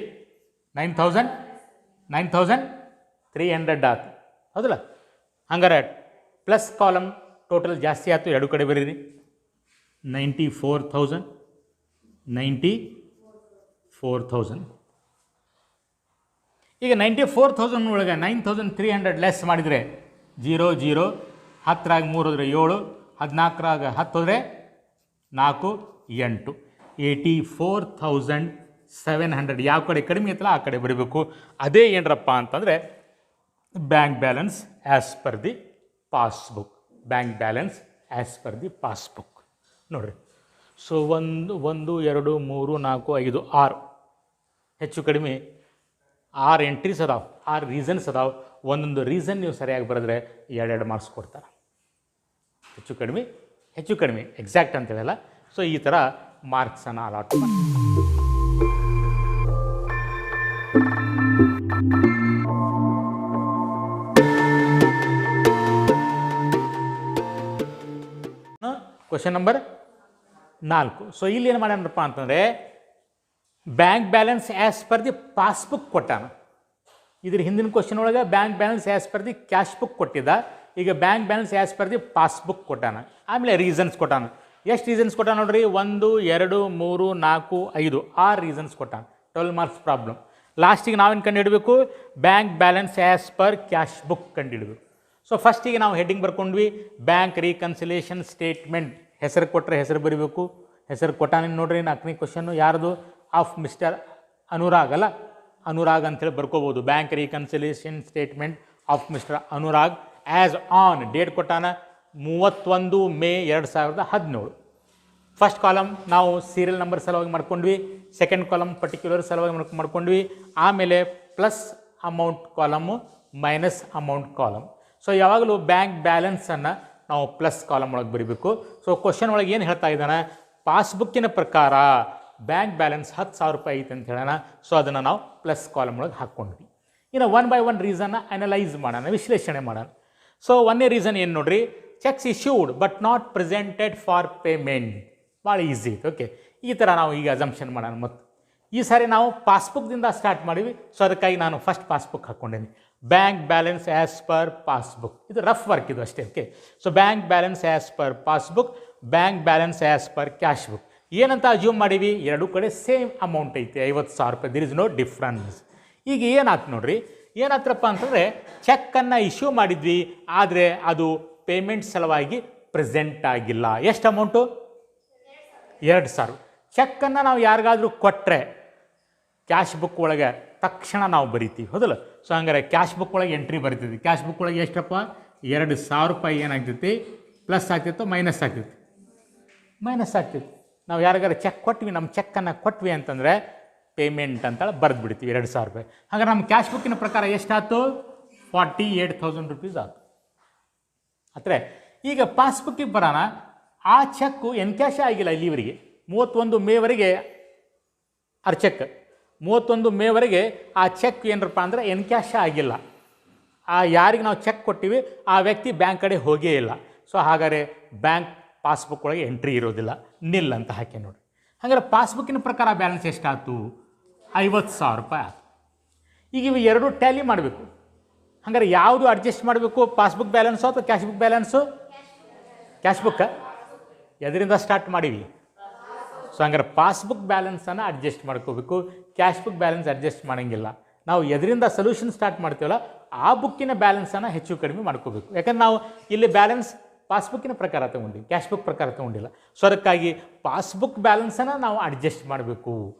9,300 ಆಯ್ತು ಹೌದಲ್ಲ. ಹಂಗಾರೆ ಪ್ಲಸ್ ಕಾಲಮ್ ಟೋಟಲ್ ಜಾಸ್ತಿ ಆಯ್ತು, ಎರಡು ಕಡೆ ಬರೀರಿ. 94,000 ಈಗ 94,000 ಒಳಗೆ 9,300 ಲೆಸ್ ಮಾಡಿದರೆ 0 0 10ರಾಗ 3 ಹೋದರೆ 7, 14ರಾಗ 10 ಹೋದರೆ 4 8, 84,700. ಯಾವ ಕಡೆ ಕಡಿಮೆ ಐತಲ್ಲ ಆ ಕಡೆ ಬರೀಬೇಕು. ಅದೇ ಏನರಪ್ಪ ಅಂತಂದರೆ bank balance as per the passbook. Bank balance as per the passbook ನೋಡಿರಿ. ಸೊ 1 2 3 4 5 6 ಹೆಚ್ಚು ಕಡಿಮೆ 6 ಎಂಟ್ರೀಸ್ ಅದಾವೆ, 6 ರೀಸನ್ಸ್ ಅದಾವೆ. ಒಂದೊಂದು ರೀಸನ್ ನೀವು ಸರಿಯಾಗಿ ಬರೆದ್ರೆ 2 ಮಾರ್ಕ್ಸ್ ಕೊಡ್ತಾರೆ. ಹೆಚ್ಚು ಕಡಿಮೆ ಎಕ್ಸಾಕ್ಟ್ ಅಂತೇಳಲ್ಲ. ಸೊ ಈ ಥರ ಮಾರ್ಕ್ಸನ್ನು ಅಲಾಟ್ ಮಾಡಿ. Question number 4. ಸೊ ಇಲ್ಲಿ ಏನು ಮಾಡ್ಯಾನಪ್ಪ ಅಂತಂದರೆ bank balance as per the passbook ಕೊಟ್ಟಾನ. ಇದ್ರ ಹಿಂದಿನ ಕ್ವಶನ್ ಒಳಗೆ bank balance as per the cash book ಕೊಟ್ಟಿದ್ದ. ಈಗ bank balance as per the passbook ಕೊಟ್ಟಾನ. ಆಮೇಲೆ ರೀಸನ್ಸ್ ಕೊಟ್ಟಾನ. ಎಷ್ಟು ರೀಸನ್ಸ್ ಕೊಟ್ಟಾನ ನೋಡ್ರಿ? 1 2 3 4 5 6 ರೀಸನ್ಸ್ ಕೊಟ್ಟಾನ. 12 ಮಾರ್ಕ್ಸ್ ಪ್ರಾಬ್ಲಮ್. ಲಾಸ್ಟಿಗೆ ನಾವೇನು ಕಂಡುಹಿಡಬೇಕು? Bank balance as per cash book ಕಂಡುಹಿಡಬೇಕು. ಸೊ ಫಸ್ಟಿಗೆ ನಾವು ಹೆಡ್ಡಿಂಗ್ ಬರ್ಕೊಂಡ್ವಿ, ಬ್ಯಾಂಕ್ ರೀಕನ್ಸಿಲೇಷನ್ ಸ್ಟೇಟ್ಮೆಂಟ್. ಹೆಸರು ಕೊಟ್ಟರೆ ಹೆಸರು ಬರೀಬೇಕು. ಹೆಸರು ಕೊಟ್ಟಾನ ನೋಡ್ರಿ. 4ನೇ ಕ್ವಶನ್ನು ಯಾರ್ದು? ಆಫ್ ಮಿಸ್ಟರ್ ಅನುರಾಗ್ ಅಲ್ಲ, ಅನುರಾಗ್ ಅಂತೇಳಿ ಬರ್ಕೋಬೋದು. Bank reconciliation statement of mister Anurag as on date ಕೊಟ್ಟಾನ 31 ಮೇ 2017. ಫಸ್ಟ್ ಕಾಲಮ್ ನಾವು ಸೀರಿಯಲ್ ನಂಬರ್ ಸಲುವಾಗಿ ಮಾಡ್ಕೊಂಡ್ವಿ. ಸೆಕೆಂಡ್ ಕಾಲಮ್ ಪರ್ಟಿಕ್ಯುಲರ್ ಸಲುವಾಗಿ ಮಾಡ್ಕೊಂಡ್ವಿ. ಆಮೇಲೆ plus amount column, minus amount column. So ಯಾವಾಗಲೂ ಬ್ಯಾಂಕ್ ಬ್ಯಾಲೆನ್ಸನ್ನು ನಾವು ಪ್ಲಸ್ ಕಾಲಮ್ ಒಳಗೆ ಬರೀಬೇಕು. ಸೊ ಕ್ವಶನ್ ಒಳಗೆ ಏನು ಹೇಳ್ತಾ ಇದ್ದಾನೆ? ಪಾಸ್ಬುಕ್ಕಿನ ಪ್ರಕಾರ ಬ್ಯಾಂಕ್ ಬ್ಯಾಲೆನ್ಸ್ 10,000 ರೂಪಾಯಿ ಐತೆ ಅಂತ ಹೇಳೋಣ. ಸೊ ಅದನ್ನು ನಾವು ಪ್ಲಸ್ ಕಾಲಮ್ ಒಳಗೆ ಹಾಕ್ಕೊಂಡ್ವಿ. ಇನ್ನು 1 by 1 ರೀಸನ್ನ ಅನಲೈಸ್ ಮಾಡೋಣ, ವಿಶ್ಲೇಷಣೆ ಮಾಡೋಣ. ಸೊ 1ನೇ ರೀಸನ್ ಏನು ನೋಡ್ರಿ? Cheques issued but not presented for payment. ಭಾಳ ಈಸಿ ಐತೆ. ಓಕೆ, ಈ ಥರ ನಾವು ಈಗ ಅಸಂಪ್ಷನ್ ಮಾಡೋಣ. ಮತ್ತು ಈ ಸಾರಿ ನಾವು ಪಾಸ್ಬುಕ್ದಿಂದ ಸ್ಟಾರ್ಟ್ ಮಾಡಿವಿ. ಸೊ ಅದಕ್ಕಾಗಿ ನಾನು ಫಸ್ಟ್ ಪಾಸ್ಬುಕ್ ಹಾಕ್ಕೊಂಡೇನಿ. Bank balance as per passbook. ಇದು ರಫ್ ವರ್ಕ್ ಇದು ಅಷ್ಟೇ. Okay, so bank balance as per passbook, bank balance as per cash book. ಏನಂತ ಅಜ್ಯೂಮ್ ಮಾಡೀವಿ, ಎರಡೂ ಕಡೆ ಸೇಮ್ ಅಮೌಂಟ್ ಐತಿ, 50,000 ರೂಪಾಯಿ. There is no difference. ಈಗ ಏನಾಯ್ತು ನೋಡ್ರಿ, ಏನಾತ್ರಪ್ಪ ಅಂತಂದರೆ ಚೆಕ್ಕನ್ನು ಇಶ್ಯೂ ಮಾಡಿದ್ವಿ, ಆದರೆ ಅದು ಪೇಮೆಂಟ್ ಸಲುವಾಗಿ ಪ್ರೆಸೆಂಟ್ ಆಗಿಲ್ಲ. ಎಷ್ಟು ಅಮೌಂಟು? 2,000. ಚೆಕ್ಕನ್ನು ನಾವು ಯಾರಿಗಾದರೂ ಕೊಟ್ಟರೆ ಕ್ಯಾಶ್ ಬುಕ್ ಒಳಗೆ ತಕ್ಷಣ ನಾವು ಬರಿತೀವಿ, ಹೌದಲ್ಲ? ಸೊ ಹಂಗಾರೆ ಕ್ಯಾಶ್ ಬುಕ್ ಒಳಗೆ ಎಂಟ್ರಿ ಬರಿತೀವಿ. ಕ್ಯಾಶ್ ಬುಕ್ ಒಳಗೆ ಎಷ್ಟಪ್ಪ? 2,000 ರೂಪಾಯಿ ಏನಾಗ್ತೈತಿ? ಪ್ಲಸ್ ಆಗ್ತಿತ್ತು, ಮೈನಸ್ ಆಗ್ತೈತಿ? ಮೈನಸ್ ಆಗ್ತೈತಿ. ನಾವು ಯಾರಿಗಾರು ಚೆಕ್ ಕೊಟ್ವಿ, ನಮ್ಮ ಚೆಕ್ಕನ್ನು ಕೊಟ್ವಿ ಅಂತಂದರೆ ಪೇಮೆಂಟ್ ಅಂತ ಬರೆದು ಬಿಡ್ತೀವಿ 2,000 ರೂಪಾಯಿ. ಹಾಗಾದ್ರೆ ನಮ್ಮ ಕ್ಯಾಶ್ ಬುಕ್ಕಿನ ಪ್ರಕಾರ ಎಷ್ಟಾಯ್ತು? 48,000 ರುಪೀಸ್ ಆಯ್ತು. ಆದರೆ ಈಗ ಪಾಸ್ಬುಕ್ಕಿಗೆ ಬರೋಣ. ಆ ಚೆಕ್ಕು ಎನ್ಕ್ಯಾಶೇ ಆಗಿಲ್ಲ ಇಲ್ಲಿವರೆಗೆ. 31 ಮೇವರೆಗೆ ಚೆಕ್ 31 ಮೇವರೆಗೆ ಆ ಚೆಕ್ ಏನರಪ್ಪ ಅಂದರೆ ಎನ್ಕ್ಯಾಶೇ ಆಗಿಲ್ಲ. ಆ ಯಾರಿಗೆ ನಾವು ಚೆಕ್ ಕೊಟ್ಟಿವಿ ಆ ವ್ಯಕ್ತಿ ಬ್ಯಾಂಕ್ ಕಡೆ ಹೋಗೇ ಇಲ್ಲ. ಸೊ ಹಾಗಾದರೆ ಬ್ಯಾಂಕ್ ಪಾಸ್ಬುಕ್ ಒಳಗೆ ಎಂಟ್ರಿ ಇರೋದಿಲ್ಲ, ನಿಲ್ ಅಂತ ಹಾಕಿ ನೋಡಿ. ಹಾಗಾದ್ರೆ ಪಾಸ್ಬುಕ್ಕಿನ ಪ್ರಕಾರ ಬ್ಯಾಲೆನ್ಸ್ ಎಷ್ಟಾಯ್ತು? 50,000 ರೂಪಾಯಿ ಆಯ್ತು. ಈಗ ಇವು ಎರಡು ಟ್ಯಾಲಿ ಮಾಡಬೇಕು. ಹಾಗಾದ್ರೆ ಯಾವುದು ಅಡ್ಜಸ್ಟ್ ಮಾಡಬೇಕು? ಪಾಸ್ಬುಕ್ ಬ್ಯಾಲೆನ್ಸು ಅಥವಾ ಕ್ಯಾಶ್ ಬುಕ್ ಬ್ಯಾಲೆನ್ಸು? ಕ್ಯಾಶ್ ಬುಕ್ಕ. ಎದರಿಂದ ಸ್ಟಾರ್ಟ್ ಮಾಡೀವಿ? ಸೊ ಹಂಗಾರೆ ಪಾಸ್ಬುಕ್ ಬ್ಯಾಲೆನ್ಸನ್ನು ಅಡ್ಜಸ್ಟ್ ಮಾಡ್ಕೋಬೇಕು, ಕ್ಯಾಶ್ ಬುಕ್ ಬ್ಯಾಲೆನ್ಸ್ ಅಡ್ಜಸ್ಟ್ ಮಾಡೋಂಗಿಲ್ಲ. ನಾವು ಎದರಿಂದ ಸೊಲ್ಯೂಷನ್ ಸ್ಟಾರ್ಟ್ ಮಾಡ್ತೀವಲ್ಲ ಆ ಬುಕ್ಕಿನ ಬ್ಯಾಲೆನ್ಸನ್ನು ಹೆಚ್ಚು ಕಡಿಮೆ ಮಾಡ್ಕೋಬೇಕು. ಯಾಕಂದ್ರೆ ನಾವು ಇಲ್ಲಿ ಬ್ಯಾಲೆನ್ಸ್ ಪಾಸ್ಬುಕ್ಕಿನ ಪ್ರಕಾರ ತೊಗೊಂಡಿವಿ, ಕ್ಯಾಶ್ ಬುಕ್ ಪ್ರಕಾರ ತೊಗೊಂಡಿಲ್ಲ. ಸೊ ಅದಕ್ಕಾಗಿ ಪಾಸ್ಬುಕ್ ಬ್ಯಾಲೆನ್ಸನ್ನು ನಾವು ಅಡ್ಜಸ್ಟ್ ಮಾಡಬೇಕು.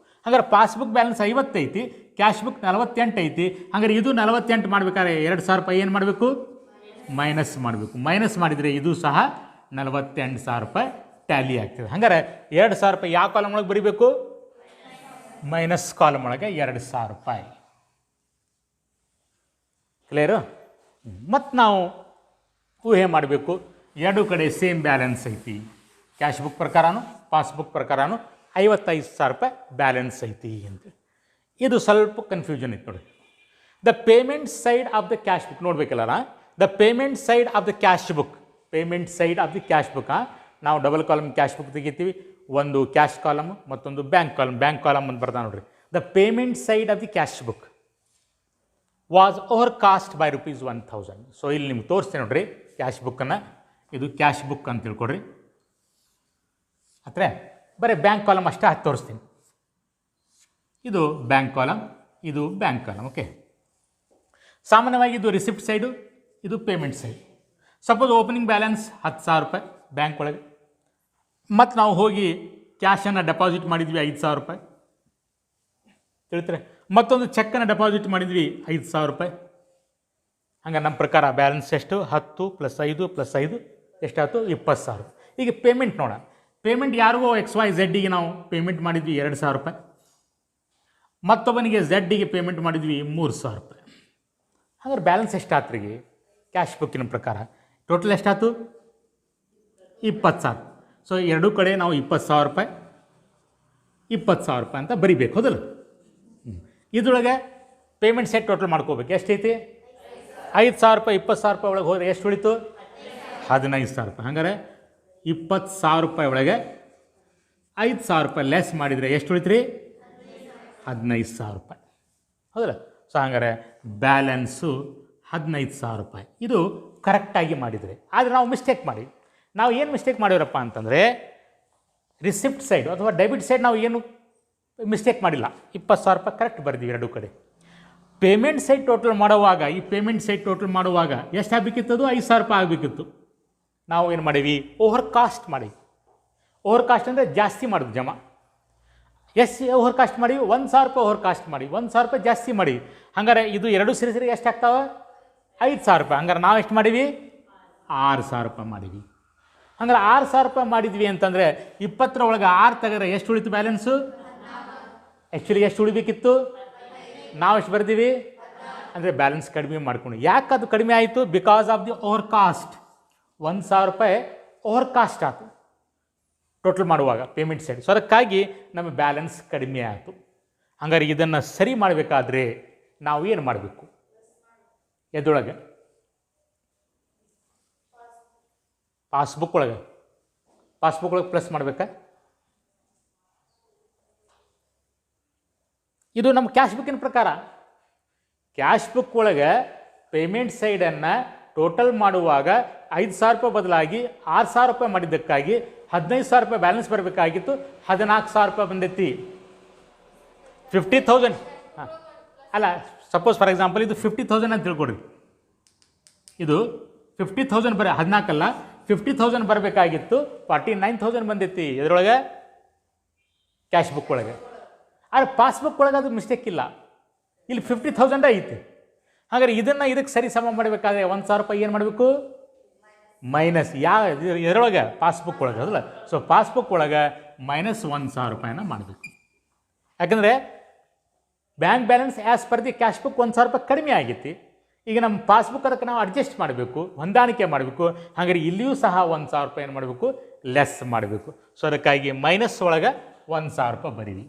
ಹಾಗಾದ್ರೆ ಪಾಸ್ಬುಕ್ ಬ್ಯಾಲೆನ್ಸ್ 50 ಐತಿ, ಕ್ಯಾಶ್ ಬುಕ್ 48 ಐತಿ. ಹಾಗಾದ್ರೆ ಇದು 48 ಮಾಡ್ಬೇಕಾದ್ರೆ 2,000 ರೂಪಾಯಿ ಏನು ಮಾಡಬೇಕು? ಮೈನಸ್ ಮಾಡಬೇಕು. ಮೈನಸ್ ಮಾಡಿದರೆ ಇದು ಸಹ 48,000 ರೂಪಾಯಿ ಟ್ಯಾಲಿ ಆಗ್ತದೆ. ಹಾಗಾದ್ರೆ 2,000 ರೂಪಾಯಿ ಯಾವ ಕಾಲಮ್ ಒಳಗೆ ಬರೀಬೇಕು? ಮೈನಸ್ ಕಾಲಮ್ ಒಳಗೆ 2,000 ರೂಪಾಯಿ. ಕ್ಲಿಯರು? ಮತ್ತು ನಾವು ಊಹೆ ಮಾಡಬೇಕು, ಎರಡು ಕಡೆ ಸೇಮ್ ಬ್ಯಾಲೆನ್ಸ್ ಐತಿ. ಕ್ಯಾಶ್ ಬುಕ್ ಪ್ರಕಾರನೂ ಪಾಸ್ಬುಕ್ ಪ್ರಕಾರನೂ 55,000 ರೂಪಾಯಿ ಬ್ಯಾಲೆನ್ಸ್ ಐತಿ ಅಂತ. ಇದು ಸ್ವಲ್ಪ ಕನ್ಫ್ಯೂಷನ್ ಇತ್ತು ನೋಡಿ. The payment side of the cash book ನೋಡಬೇಕಲ್ಲ. The payment side of the cash book, payment side of the cash book. ನಾವು ಡಬಲ್ ಕಾಲಮ್ ಕ್ಯಾಶ್ ಬುಕ್ ತೆಗಿತೀವಿ, ಒಂದು ಕ್ಯಾಶ್ ಕಾಲಮ್ ಮತ್ತೊಂದು ಬ್ಯಾಂಕ್ ಕಾಲಮ್. ಬ್ಯಾಂಕ್ ಕಾಲಮ್ ಅಂತ ಬರ್ತಾ ನೋಡ್ರಿ. The payment side of the cash book was over cast by ₹1,000. So ಇಲ್ಲಿ ನಿಮ್ಗೆ ತೋರಿಸ್ತೇನೆ ನೋಡ್ರಿ ಕ್ಯಾಶ್ ಬುಕ್ಕನ್ನು. ಇದು ಕ್ಯಾಶ್ ಬುಕ್ ಅಂತ ತಿಳ್ಕೊಡ್ರಿ. ಅಥವಾ ಬರೀ ಬ್ಯಾಂಕ್ ಕಾಲಮ್ ಅಷ್ಟೇ ಹಾಕಿ ತೋರಿಸ್ತೀನಿ. ಇದು ಬ್ಯಾಂಕ್ ಕಾಲಮ್, ಇದು ಬ್ಯಾಂಕ್ ಕಾಲಮ್. ಓಕೆ, ಸಾಮಾನ್ಯವಾಗಿ ಇದು ರಿಸಿಪ್ಟ್ ಸೈಡು, ಇದು payment side. Suppose opening balance 10,000 ರೂಪಾಯಿ ಬ್ಯಾಂಕ್ ಒಳಗೆ, ಮತ್ತು ನಾವು ಹೋಗಿ ಕ್ಯಾಶನ್ನು ಡೆಪಾಸಿಟ್ ಮಾಡಿದ್ವಿ 5,000 ರೂಪಾಯಿ ತಿಳಿತಾರೆ. ಮತ್ತೊಂದು ಚೆಕ್ಕನ್ನು ಡೆಪಾಸಿಟ್ ಮಾಡಿದ್ವಿ 5,000 ರೂಪಾಯಿ. ಹಂಗೆ ನಮ್ಮ ಪ್ರಕಾರ ಬ್ಯಾಲೆನ್ಸ್ ಎಷ್ಟು? 10 + 5 + 5 ಎಷ್ಟಾಯ್ತು? 20,000. ಈಗ ಪೇಮೆಂಟ್ ನೋಡೋಣ. ಪೇಮೆಂಟ್ ಯಾರಿಗೋ XYZಗೆ ನಾವು ಪೇಮೆಂಟ್ ಮಾಡಿದ್ವಿ 2,000 ರೂಪಾಯಿ. ಮತ್ತೊಬ್ಬನಿಗೆ ಝಡ್ಡಿಗೆ ಪೇಮೆಂಟ್ ಮಾಡಿದ್ವಿ 3,000 ರೂಪಾಯಿ. ಹಾಗಾದ್ರೆ ಬ್ಯಾಲೆನ್ಸ್ ಎಷ್ಟಾತ್ರಿಗೆ ಕ್ಯಾಶ್ ಬುಕ್ಕಿನ ಪ್ರಕಾರ? ಟೋಟಲ್ ಎಷ್ಟಾಯ್ತು? 20,000. ಸೊ ಎರಡೂ ಕಡೆ ನಾವು 20,000 ರೂಪಾಯಿ 20,000 ರೂಪಾಯಿ ಅಂತ ಬರಿಬೇಕು, ಹೌದಲ್ಲ? ಇದರೊಳಗೆ ಪೇಮೆಂಟ್ ಸೆಟ್ ಟೋಟಲ್ ಮಾಡ್ಕೋಬೇಕು. ಎಷ್ಟೈತಿ? 5,000 ರೂಪಾಯಿ. 20,000 ರೂಪಾಯಿ ಒಳಗೆ ಹೋದರೆ ಎಷ್ಟು ಉಳಿತು? 15,000 ರೂಪಾಯಿ. ಹಂಗಾರೆ 20,000 ರೂಪಾಯಿ ಒಳಗೆ 5,000 ರೂಪಾಯಿ ಲೆಸ್ ಮಾಡಿದರೆ ಎಷ್ಟು ಉಳಿತ್ರಿ? 15,000 ರೂಪಾಯಿ, ಹೌದಲ್ಲ? ಸೊ ಹಂಗಾರೆ ಬ್ಯಾಲೆನ್ಸು 15,000 ರೂಪಾಯಿ. ಇದು ಕರೆಕ್ಟಾಗಿ ಮಾಡಿದರೆ. ಆದರೆ ನಾವು ಮಿಸ್ಟೇಕ್ ಮಾಡಿ, ನಾವು ಏನು ಮಿಸ್ಟೇಕ್ ಮಾಡಿರಪ್ಪ ಅಂತಂದರೆ ರಿಸಿಪ್ಟ್ ಸೈಡ್ ಅಥವಾ ಡೆಬಿಟ್ ಸೈಡ್ ನಾವು ಏನು ಮಿಸ್ಟೇಕ್ ಮಾಡಿಲ್ಲ. 20,000 ರೂಪಾಯಿ ಕರೆಕ್ಟ್ ಬರ್ತೀವಿ ಎರಡೂ ಕಡೆ. ಪೇಮೆಂಟ್ ಸೈಡ್ ಟೋಟಲ್ ಮಾಡುವಾಗ, ಈ ಪೇಮೆಂಟ್ ಸೈಡ್ ಟೋಟಲ್ ಮಾಡುವಾಗ ಎಷ್ಟು ಆಗಬೇಕಿತ್ತು? ಅದು 5,000 ರೂಪಾಯಿ ಆಗಬೇಕಿತ್ತು. ನಾವು ಏನು ಮಾಡೀವಿ? ಓವರ್ ಕಾಸ್ಟ್ ಮಾಡಿ. ಓವರ್ ಕಾಸ್ಟ್ ಅಂದರೆ ಜಾಸ್ತಿ ಮಾಡೋದು ಜಮಾ. ಎಷ್ಟು ಓವರ್ ಕಾಸ್ಟ್ ಮಾಡಿ? 1,000 ರೂಪಾಯಿ ಓವರ್ ಕಾಸ್ಟ್ ಮಾಡಿ, 1,000 ರೂಪಾಯಿ ಜಾಸ್ತಿ ಮಾಡಿ. ಹಂಗಾರೆ ಇದು ಎರಡು ಸೇರಿ ಎಷ್ಟು ಆಗ್ತಾವೆ? 5,000 ರೂಪಾಯಿ. ಹಂಗಾರೆ ನಾವು ಎಷ್ಟು ಮಾಡೀವಿ? 6,000 ರೂಪಾಯಿ ಮಾಡೀವಿ. ಹಂಗಾರೆ 6,000 ರೂಪಾಯಿ ಮಾಡಿದ್ವಿ ಅಂತಂದರೆ 20 ಒಳಗೆ 6 ತೆಗೆದ್ರೆ ಎಷ್ಟು ಉಳಿತು ಬ್ಯಾಲೆನ್ಸು? ಆ್ಯಕ್ಚುಲಿ ಎಷ್ಟು ಉಳಿಬೇಕಿತ್ತು? ನಾವು ಎಷ್ಟು ಬರ್ತೀವಿ ಅಂದರೆ ಬ್ಯಾಲೆನ್ಸ್ ಕಡಿಮೆ ಮಾಡ್ಕೊಂಡು. ಯಾಕೆ ಅದು ಕಡಿಮೆ ಆಯಿತು? Because of the over cost. 1,000 ರೂಪಾಯಿ ಓವರ್ ಕಾಸ್ಟ್ ಆಯಿತು ಟೋಟಲ್ ಮಾಡುವಾಗ ಪೇಮೆಂಟ್ ಸೈಡ್. ಸೊ ಅದಕ್ಕಾಗಿ ನಮ್ಮ ಬ್ಯಾಲೆನ್ಸ್ ಕಡಿಮೆ ಆಯಿತು. ಹಂಗಾರೆ ಇದನ್ನು ಸರಿ ಮಾಡಬೇಕಾದ್ರೆ ನಾವು ಏನು ಮಾಡಬೇಕು? ಎದೊಳಗೆ? ಪಾಸ್ಬುಕ್ ಒಳಗೆ ಪ್ಲಸ್ ಮಾಡಬೇಕಾ? ಇದು ನಮ್ಮ ಕ್ಯಾಶ್ ಬುಕ್ಕಿನ ಪ್ರಕಾರ. ಕ್ಯಾಶ್ ಬುಕ್ ಒಳಗೆ ಪೇಮೆಂಟ್ ಸೈಡನ್ನು ಟೋಟಲ್ ಮಾಡುವಾಗ 5,000 ರೂಪಾಯಿ ಬದಲಾಗಿ 6,000 ರೂಪಾಯಿ ಮಾಡಿದ್ದಕ್ಕಾಗಿ 15,000 ರೂಪಾಯಿ ಬ್ಯಾಲೆನ್ಸ್ ಬರಬೇಕಾಗಿತ್ತು, 14,000 ರೂಪಾಯಿ ಬಂದೈತಿ. 50,000 ಹಾಂ ಅಲ್ಲ, ಸಪೋಸ್ ಫಾರ್ ಎಕ್ಸಾಂಪಲ್ ಇದು 50,000 ಅಂತ ತಿಳ್ಕೊಡ್ರಿ. ಇದು 50,000 14 ಅಲ್ಲ, 50,000 ಬರಬೇಕಾಗಿತ್ತು, 49,000 ಬಂದೈತಿ. ಇದರೊಳಗೆ ಕ್ಯಾಶ್ ಬುಕ್ ಒಳಗೆ. ಆದರೆ ಪಾಸ್ಬುಕ್ ಒಳಗೆ ಅದು ಮಿಸ್ಟೇಕ್ ಇಲ್ಲ, ಇಲ್ಲಿ 50,000 ಐತಿ. ಹಾಗಾದ್ರೆ ಇದನ್ನು ಇದಕ್ಕೆ ಸರಿ ಸಮ ಮಾಡಬೇಕಾದ್ರೆ 1,000 ರೂಪಾಯಿ ಏನು ಮಾಡಬೇಕು? ಮೈನಸ್ ಇದರೊಳಗೆ ಪಾಸ್ಬುಕ್ ಒಳಗೆ ಅದಲ್ಲ. ಸೊ ಪಾಸ್ಬುಕ್ ಒಳಗೆ ಮೈನಸ್ 1,000 ರೂಪಾಯಿನ ಮಾಡಬೇಕು. ಯಾಕಂದರೆ bank balance as per the cash book 1,000 ರೂಪಾಯಿ ಕಡಿಮೆ ಆಗೈತಿ. ಈಗ ನಮ್ಮ ಪಾಸ್ಬುಕ್ ಅದಕ್ಕೆ ನಾವು ಅಡ್ಜಸ್ಟ್ ಮಾಡಬೇಕು, ಹೊಂದಾಣಿಕೆ ಮಾಡಬೇಕು. ಹಾಗಾದ್ರೆ ಇಲ್ಲಿಯೂ ಸಹ 1,000 ರೂಪಾಯಿ ಏನು ಮಾಡಬೇಕು? ಲೆಸ್ ಮಾಡಬೇಕು. ಸೊ ಅದಕ್ಕಾಗಿ ಮೈನಸ್ ಒಳಗೆ 1,000 ರೂಪಾಯಿ ಬರೀರಿ.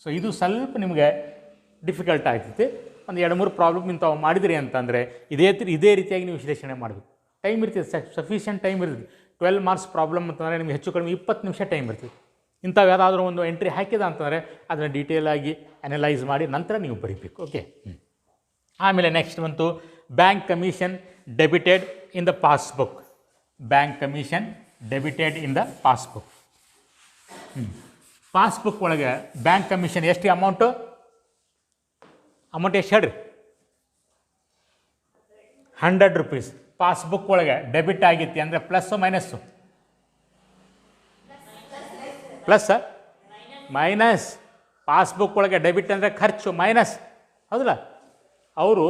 ಸೊ ಇದು ಸ್ವಲ್ಪ ನಿಮಗೆ ಡಿಫಿಕಲ್ಟ್ ಆಗ್ತೈತಿ. ಒಂದು 2-3 ಪ್ರಾಬ್ಲಮ್ ಇಂಥವು ಮಾಡಿದ್ರಿ ಅಂತಂದರೆ ಇದೇ ರೀತಿಯಾಗಿ ನೀವು ವಿಶ್ಲೇಷಣೆ ಮಾಡಬೇಕು. ಟೈಮ್ ಇರ್ತದೆ, ಸಫಿಷಿಯೆಂಟ್ ಟೈಮ್ ಇರ್ತದೆ. 12 ಮಾರ್ಕ್ಸ್ ಪ್ರಾಬ್ಲಮ್ ಅಂತಂದರೆ ನಿಮ್ಗೆ ಹೆಚ್ಚು ಕಡಿಮೆ 20 ನಿಮಿಷ ಟೈಮ್ ಇರ್ತದೆ. ಇಂಥವು ಯಾವುದಾದ್ರೂ ಒಂದು ಎಂಟ್ರಿ ಹಾಕಿದ ಅಂತಂದರೆ ಅದನ್ನು ಡೀಟೇಲಾಗಿ ಅನಲೈಸ್ ಮಾಡಿ ನಂತರ ನೀವು ಬರೀಬೇಕು. ಓಕೆ. ಆಮೇಲೆ ನೆಕ್ಸ್ಟ್ ಬಂತು bank commission debited in the passbook. Bank commission debited in the passbook. Passbook ಒಳಗೆ ಬ್ಯಾಂಕ್ ಕಮಿಷನ್ ಎಷ್ಟು ಅಮೌಂಟ್ ಎಷ್ಟು ಹೇಳ್ರಿ? 100 ರೂಪೀಸ್. ಪಾಸ್ಬುಕ್ ಒಳಗೆ ಡೆಬಿಟ್ ಆಗಿತ್ತು ಅಂದರೆ plus minus? Plus minus. Passbook ಒಳಗೆ ಡೆಬಿಟ್ ಅಂದರೆ ಖರ್ಚು, ಮೈನಸ್ ಹೌದಲ್ಲ. ಅವರು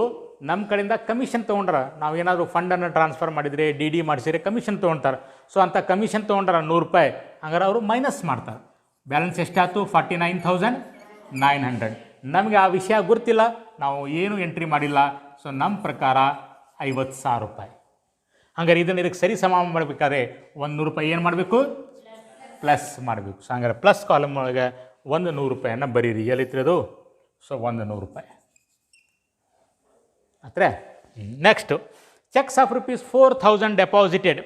ನಮ್ಮ ಕಡೆಯಿಂದ ಕಮಿಷನ್ ತೊಗೊಂಡ್ರ. ನಾವು ಏನಾದರೂ ಫಂಡನ್ನು ಟ್ರಾನ್ಸ್ಫರ್ ಮಾಡಿದರೆ ಡಿ ಡಿ ಮಾಡಿಸಿದ್ರೆ ಕಮಿಷನ್ ತೊಗೊಳ್ತಾರೆ. ಸೊ ಅಂಥ ಕಮಿಷನ್ ತೊಗೊಂಡ್ರ 100 ರೂಪಾಯಿ, ಹಂಗಾರೆ ಅವರು ಮೈನಸ್ ಮಾಡ್ತಾರೆ. ಬ್ಯಾಲೆನ್ಸ್ ಎಷ್ಟಾಯ್ತು? 49,900. ನಮಗೆ ಆ ವಿಷಯ ಗೊತ್ತಿಲ್ಲ, ನಾವು ಏನು ಎಂಟ್ರಿ ಮಾಡಿಲ್ಲ. ಸೊ ನಮ್ಮ ಪ್ರಕಾರ 50,000 ರೂಪಾಯಿ. ಹಂಗಾರೆ ಇದಕ್ಕೆ ಸರಿ ಸಮ ಮಾಡಬೇಕಾದ್ರೆ 100 ರೂಪಾಯಿ ಏನು ಮಾಡಬೇಕು? ಪ್ಲಸ್ ಮಾಡಬೇಕು. ಸೊ ಹಂಗಾರೆ ಪ್ಲಸ್ ಕಾಲಮ್ ಒಳಗೆ 100 ರೂಪಾಯಿಯನ್ನು ಬರೀರಿ. ಎಲ್ಲಿತ್ತಿರೋದು? ಸೊ 100 ರೂಪಾಯಿ ಆತ್ರೆ. Next cheques of rupees 4,000 deposited.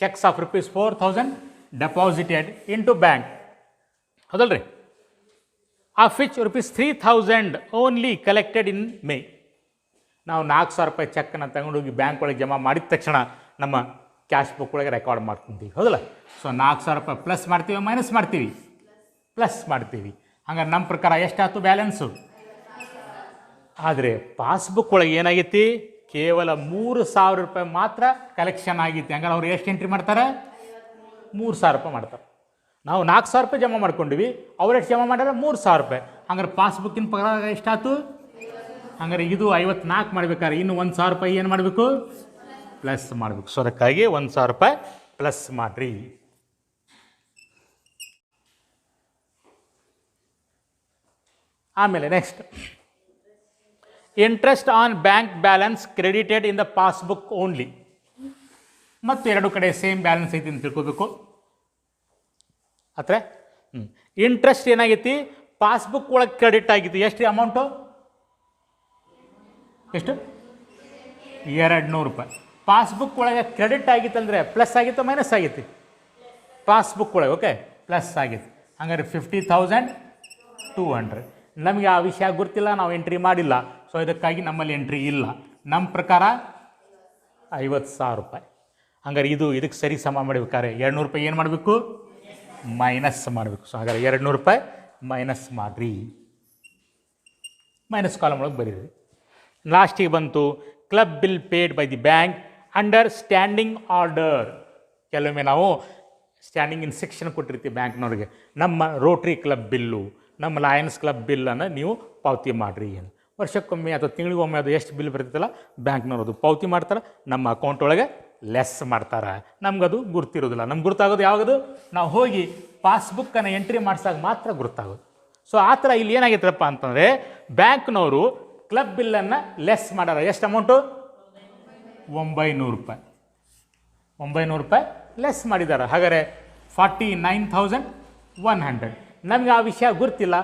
Cheques of rupees 4,000 deposited into bank ಹೌದಲ್ರಿ. Of which rupees 3,000 only collected in May. ನಾವು 4,000 ರೂಪಾಯಿ ಚೆಕ್ಕನ್ನು ತಗೊಂಡೋಗಿ ಬ್ಯಾಂಕ್ ಒಳಗೆ ಜಮಾ ಮಾಡಿದ ತಕ್ಷಣ ನಮ್ಮ ಕ್ಯಾಶ್ ಬುಕ್ ಒಳಗೆ ರೆಕಾರ್ಡ್ ಮಾಡ್ಕೊತೀವಿ ಹೌದಲ್ಲ. ಸೊ 4,000 ರೂಪಾಯಿ ಪ್ಲಸ್ ಮಾಡ್ತೀವಿ, ಮೈನಸ್ ಮಾಡ್ತೀವಿ? ಪ್ಲಸ್ ಮಾಡ್ತೀವಿ. ಹಂಗಾರೆ ನಮ್ಮ ಪ್ರಕಾರ ಎಷ್ಟಾಯ್ತು ಬ್ಯಾಲೆನ್ಸು? ಆದರೆ ಪಾಸ್ಬುಕ್ ಒಳಗೆ ಏನಾಗೈತಿ? ಕೇವಲ 3,000 ರೂಪಾಯಿ ಮಾತ್ರ ಕಲೆಕ್ಷನ್ ಆಗೈತಿ. ಹಂಗಾರೆ ಅವ್ರು ಎಷ್ಟು ಎಂಟ್ರಿ ಮಾಡ್ತಾರೆ? 3,000 ರೂಪಾಯಿ ಮಾಡ್ತಾರೆ. ನಾವು 4,000 ರೂಪಾಯಿ ಜಮಾ ಮಾಡ್ಕೊಂಡಿವಿ, ಅವ್ರು ಎಷ್ಟು ಜಮಾ ಮಾಡ್ಯಾರ? 3,000 ರೂಪಾಯಿ. ಹಂಗಾರೆ ಪಾಸ್ಬುಕ್ಕಿನ ಪ್ರಕಾರ ಎಷ್ಟಾಯ್ತು? ಹಂಗಾರೆ ಇದು 54 ಮಾಡ್ಬೇಕಾದ್ರೆ ಇನ್ನು 1,000 ರೂಪಾಯಿ ಏನು ಮಾಡಬೇಕು? ಪ್ಲಸ್ ಮಾಡಬೇಕು. ಸೊ ಅದಕ್ಕಾಗಿ 1,000 ರೂಪಾಯಿ ಪ್ಲಸ್ ಮಾಡಿರಿ. ಆಮೇಲೆ next interest on bank balance credited in the passbook only. ಮತ್ತು ಎರಡು ಕಡೆ ಸೇಮ್ ಬ್ಯಾಲೆನ್ಸ್ ಐತಿ ಅಂತ ತಿಳ್ಕೋಬೇಕು. ಆತ್ರೆ ಇಂಟ್ರೆಸ್ಟ್ ಏನಾಗೈತಿ? ಪಾಸ್ಬುಕ್ ಒಳಗೆ ಕ್ರೆಡಿಟ್ ಆಗಿತ್ತು. ಎಷ್ಟು ಅಮೌಂಟು? ಎಷ್ಟು? 200 ರೂಪಾಯಿ. ಪಾಸ್ಬುಕ್ ಒಳಗೆ ಕ್ರೆಡಿಟ್ ಆಗಿತ್ತಂದರೆ ಪ್ಲಸ್ ಆಗಿತ್ತು ಮೈನಸ್ ಆಗಿತ್ತು? ಪಾಸ್ಬುಕ್ ಒಳಗೆ ಓಕೆ ಪ್ಲಸ್ ಆಗಿತ್ತು. ಹಂಗಾರೆ 50,200. ನಮಗೆ ಆ ವಿಷಯ ಗೊತ್ತಿಲ್ಲ, ನಾವು ಎಂಟ್ರಿ ಮಾಡಿಲ್ಲ. ಸೊ ಇದಕ್ಕಾಗಿ ನಮ್ಮಲ್ಲಿ ಎಂಟ್ರಿ ಇಲ್ಲ. ನಮ್ಮ ಪ್ರಕಾರ 50,000 ರೂಪಾಯಿ. ಹಂಗಾರೆ ಇದಕ್ಕೆ ಸರಿ ಸಮ ಮಾಡಬೇಕಾದ್ರೆ 200 ರೂಪಾಯಿ ಏನು ಮಾಡಬೇಕು? ಮೈನಸ್ ಮಾಡಬೇಕು. ಸೊ ಹಾಗಾದ್ರೆ 200 ರೂಪಾಯಿ ಮೈನಸ್ ಮಾಡಿರಿ. ಮೈನಸ್ ಕಾಲಮ್ ಒಳಗೆ ಬರೀರಿ. ಲಾಸ್ಟಿಗೆ ಬಂತು club bill paid by the bank under standing order. ಕೆಲವೊಮ್ಮೆ ನಾವು ಸ್ಟ್ಯಾಂಡಿಂಗ್ ಇನ್ಸ್ಟ್ರಕ್ಷನ್ ಕೊಟ್ಟಿರ್ತೀವಿ ಬ್ಯಾಂಕ್ನವ್ರಿಗೆ, ನಮ್ಮ ರೋಟ್ರಿ ಕ್ಲಬ್ ಬಿಲ್ಲು, ನಮ್ಮ ಲಯನ್ಸ್ ಕ್ಲಬ್ ಬಿಲ್ಲನ್ನು ನೀವು ಪಾವತಿ ಮಾಡಿರಿ ಏನು. ವರ್ಷಕ್ಕೊಮ್ಮೆ ಅಥವಾ ತಿಂಗಳಿಗೊಮ್ಮೆ ಅದು ಎಷ್ಟು ಬಿಲ್ ಬರ್ತೈತಲ್ಲ ಬ್ಯಾಂಕ್ನವ್ರು ಅದು ಪಾವತಿ ಮಾಡ್ತಾರೆ, ನಮ್ಮ ಅಕೌಂಟ್ ಒಳಗೆ ಲೆಸ್ ಮಾಡ್ತಾರೆ. ನಮಗದು ಗುರ್ತಿರೋದಿಲ್ಲ. ನಮ್ಗೆ ಗುರ್ತಾಗೋದು ಯಾವಾಗದು? ನಾವು ಹೋಗಿ ಪಾಸ್ಬುಕ್ಕನ್ನು ಎಂಟ್ರಿ ಮಾಡಿಸಾಗ ಮಾತ್ರ ಗುರ್ತಾಗೋದು. ಸೊ ಆ ಥರ ಇಲ್ಲಿ ಏನಾಗೈತಪ್ಪ ಅಂತಂದರೆ ಬ್ಯಾಂಕ್ನವರು ಕ್ಲಬ್ ಬಿಲ್ಲನ್ನು ಲೆಸ್ ಮಾಡ್ಯಾರ. ಎಷ್ಟು ಅಮೌಂಟು? 900 ರೂಪಾಯಿ. 900 ರೂಪಾಯಿ ಲೆಸ್ ಮಾಡಿದ್ದಾರೆ. ಹಾಗಾದರೆ 49,100. ನಮಗೆ ಆ ವಿಷಯ ಗುರ್ತಿಲ್ಲ,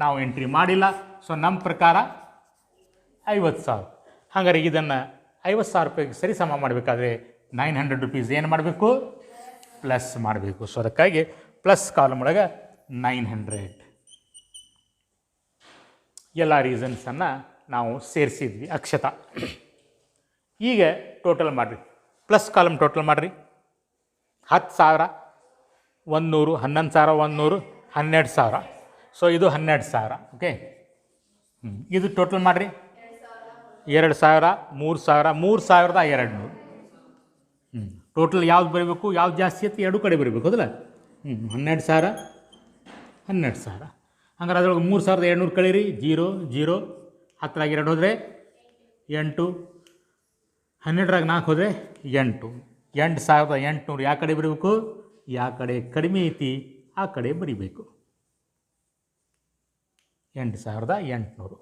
ನಾವು ಎಂಟ್ರಿ ಮಾಡಿಲ್ಲ. ಸೊ ನಮ್ಮ ಪ್ರಕಾರ 50,000. ಹಾಗಾದ್ರೆ ಇದನ್ನು 50,000 ರೂಪಾಯಿಗೆ ಸರಿ ಸಮ ಮಾಡಬೇಕಾದ್ರೆ 900 ರೂಪೀಸ್ ಏನು ಮಾಡಬೇಕು? ಪ್ಲಸ್ ಮಾಡಬೇಕು. ಸೊ ಅದಕ್ಕಾಗಿ ಪ್ಲಸ್ ಕಾಲಮ್ ಒಳಗೆ 900. ಎಲ್ಲ ರೀಸನ್ಸನ್ನು ನಾವು ಸೇರಿಸಿದ್ವಿ ಅಕ್ಷತ. ಈಗ ಟೋಟಲ್ ಮಾಡಿರಿ, ಪ್ಲಸ್ ಕಾಲಮ್ ಟೋಟಲ್ ಮಾಡಿರಿ. 10,000, 100, 11,000, 100, 12,000. ಸೊ ಇದು 12,000. ಓಕೆ, ಇದು ಟೋಟಲ್ ಮಾಡಿರಿ. 2,000, 3,000, 3,200. ಟೋಟಲ್ ಯಾವ್ದು ಬರೀಬೇಕು, ಯಾವ್ದು ಜಾಸ್ತಿ ಐತಿ ಎರಡು ಕಡೆ ಬರೀಬೇಕು, ಹೌದಲ್ಲ. 12,000, 12,000. ಹಂಗಾರೆ ಅದ್ರೊಳಗೆ 3,200 ಕಳೀರಿ. 0, 0, 10ರಾಗ 2 ಹೋದರೆ 8, 12ರಾಗ 4 ಹೋದರೆ 8. 8,800 ಯಾವ ಕಡೆ ಬರೀಬೇಕು, ಯಾವ ಕಡೆ ಕಡಿಮೆ ಐತಿ ಆ ಕಡೆ ಬರೀಬೇಕು. 8,800.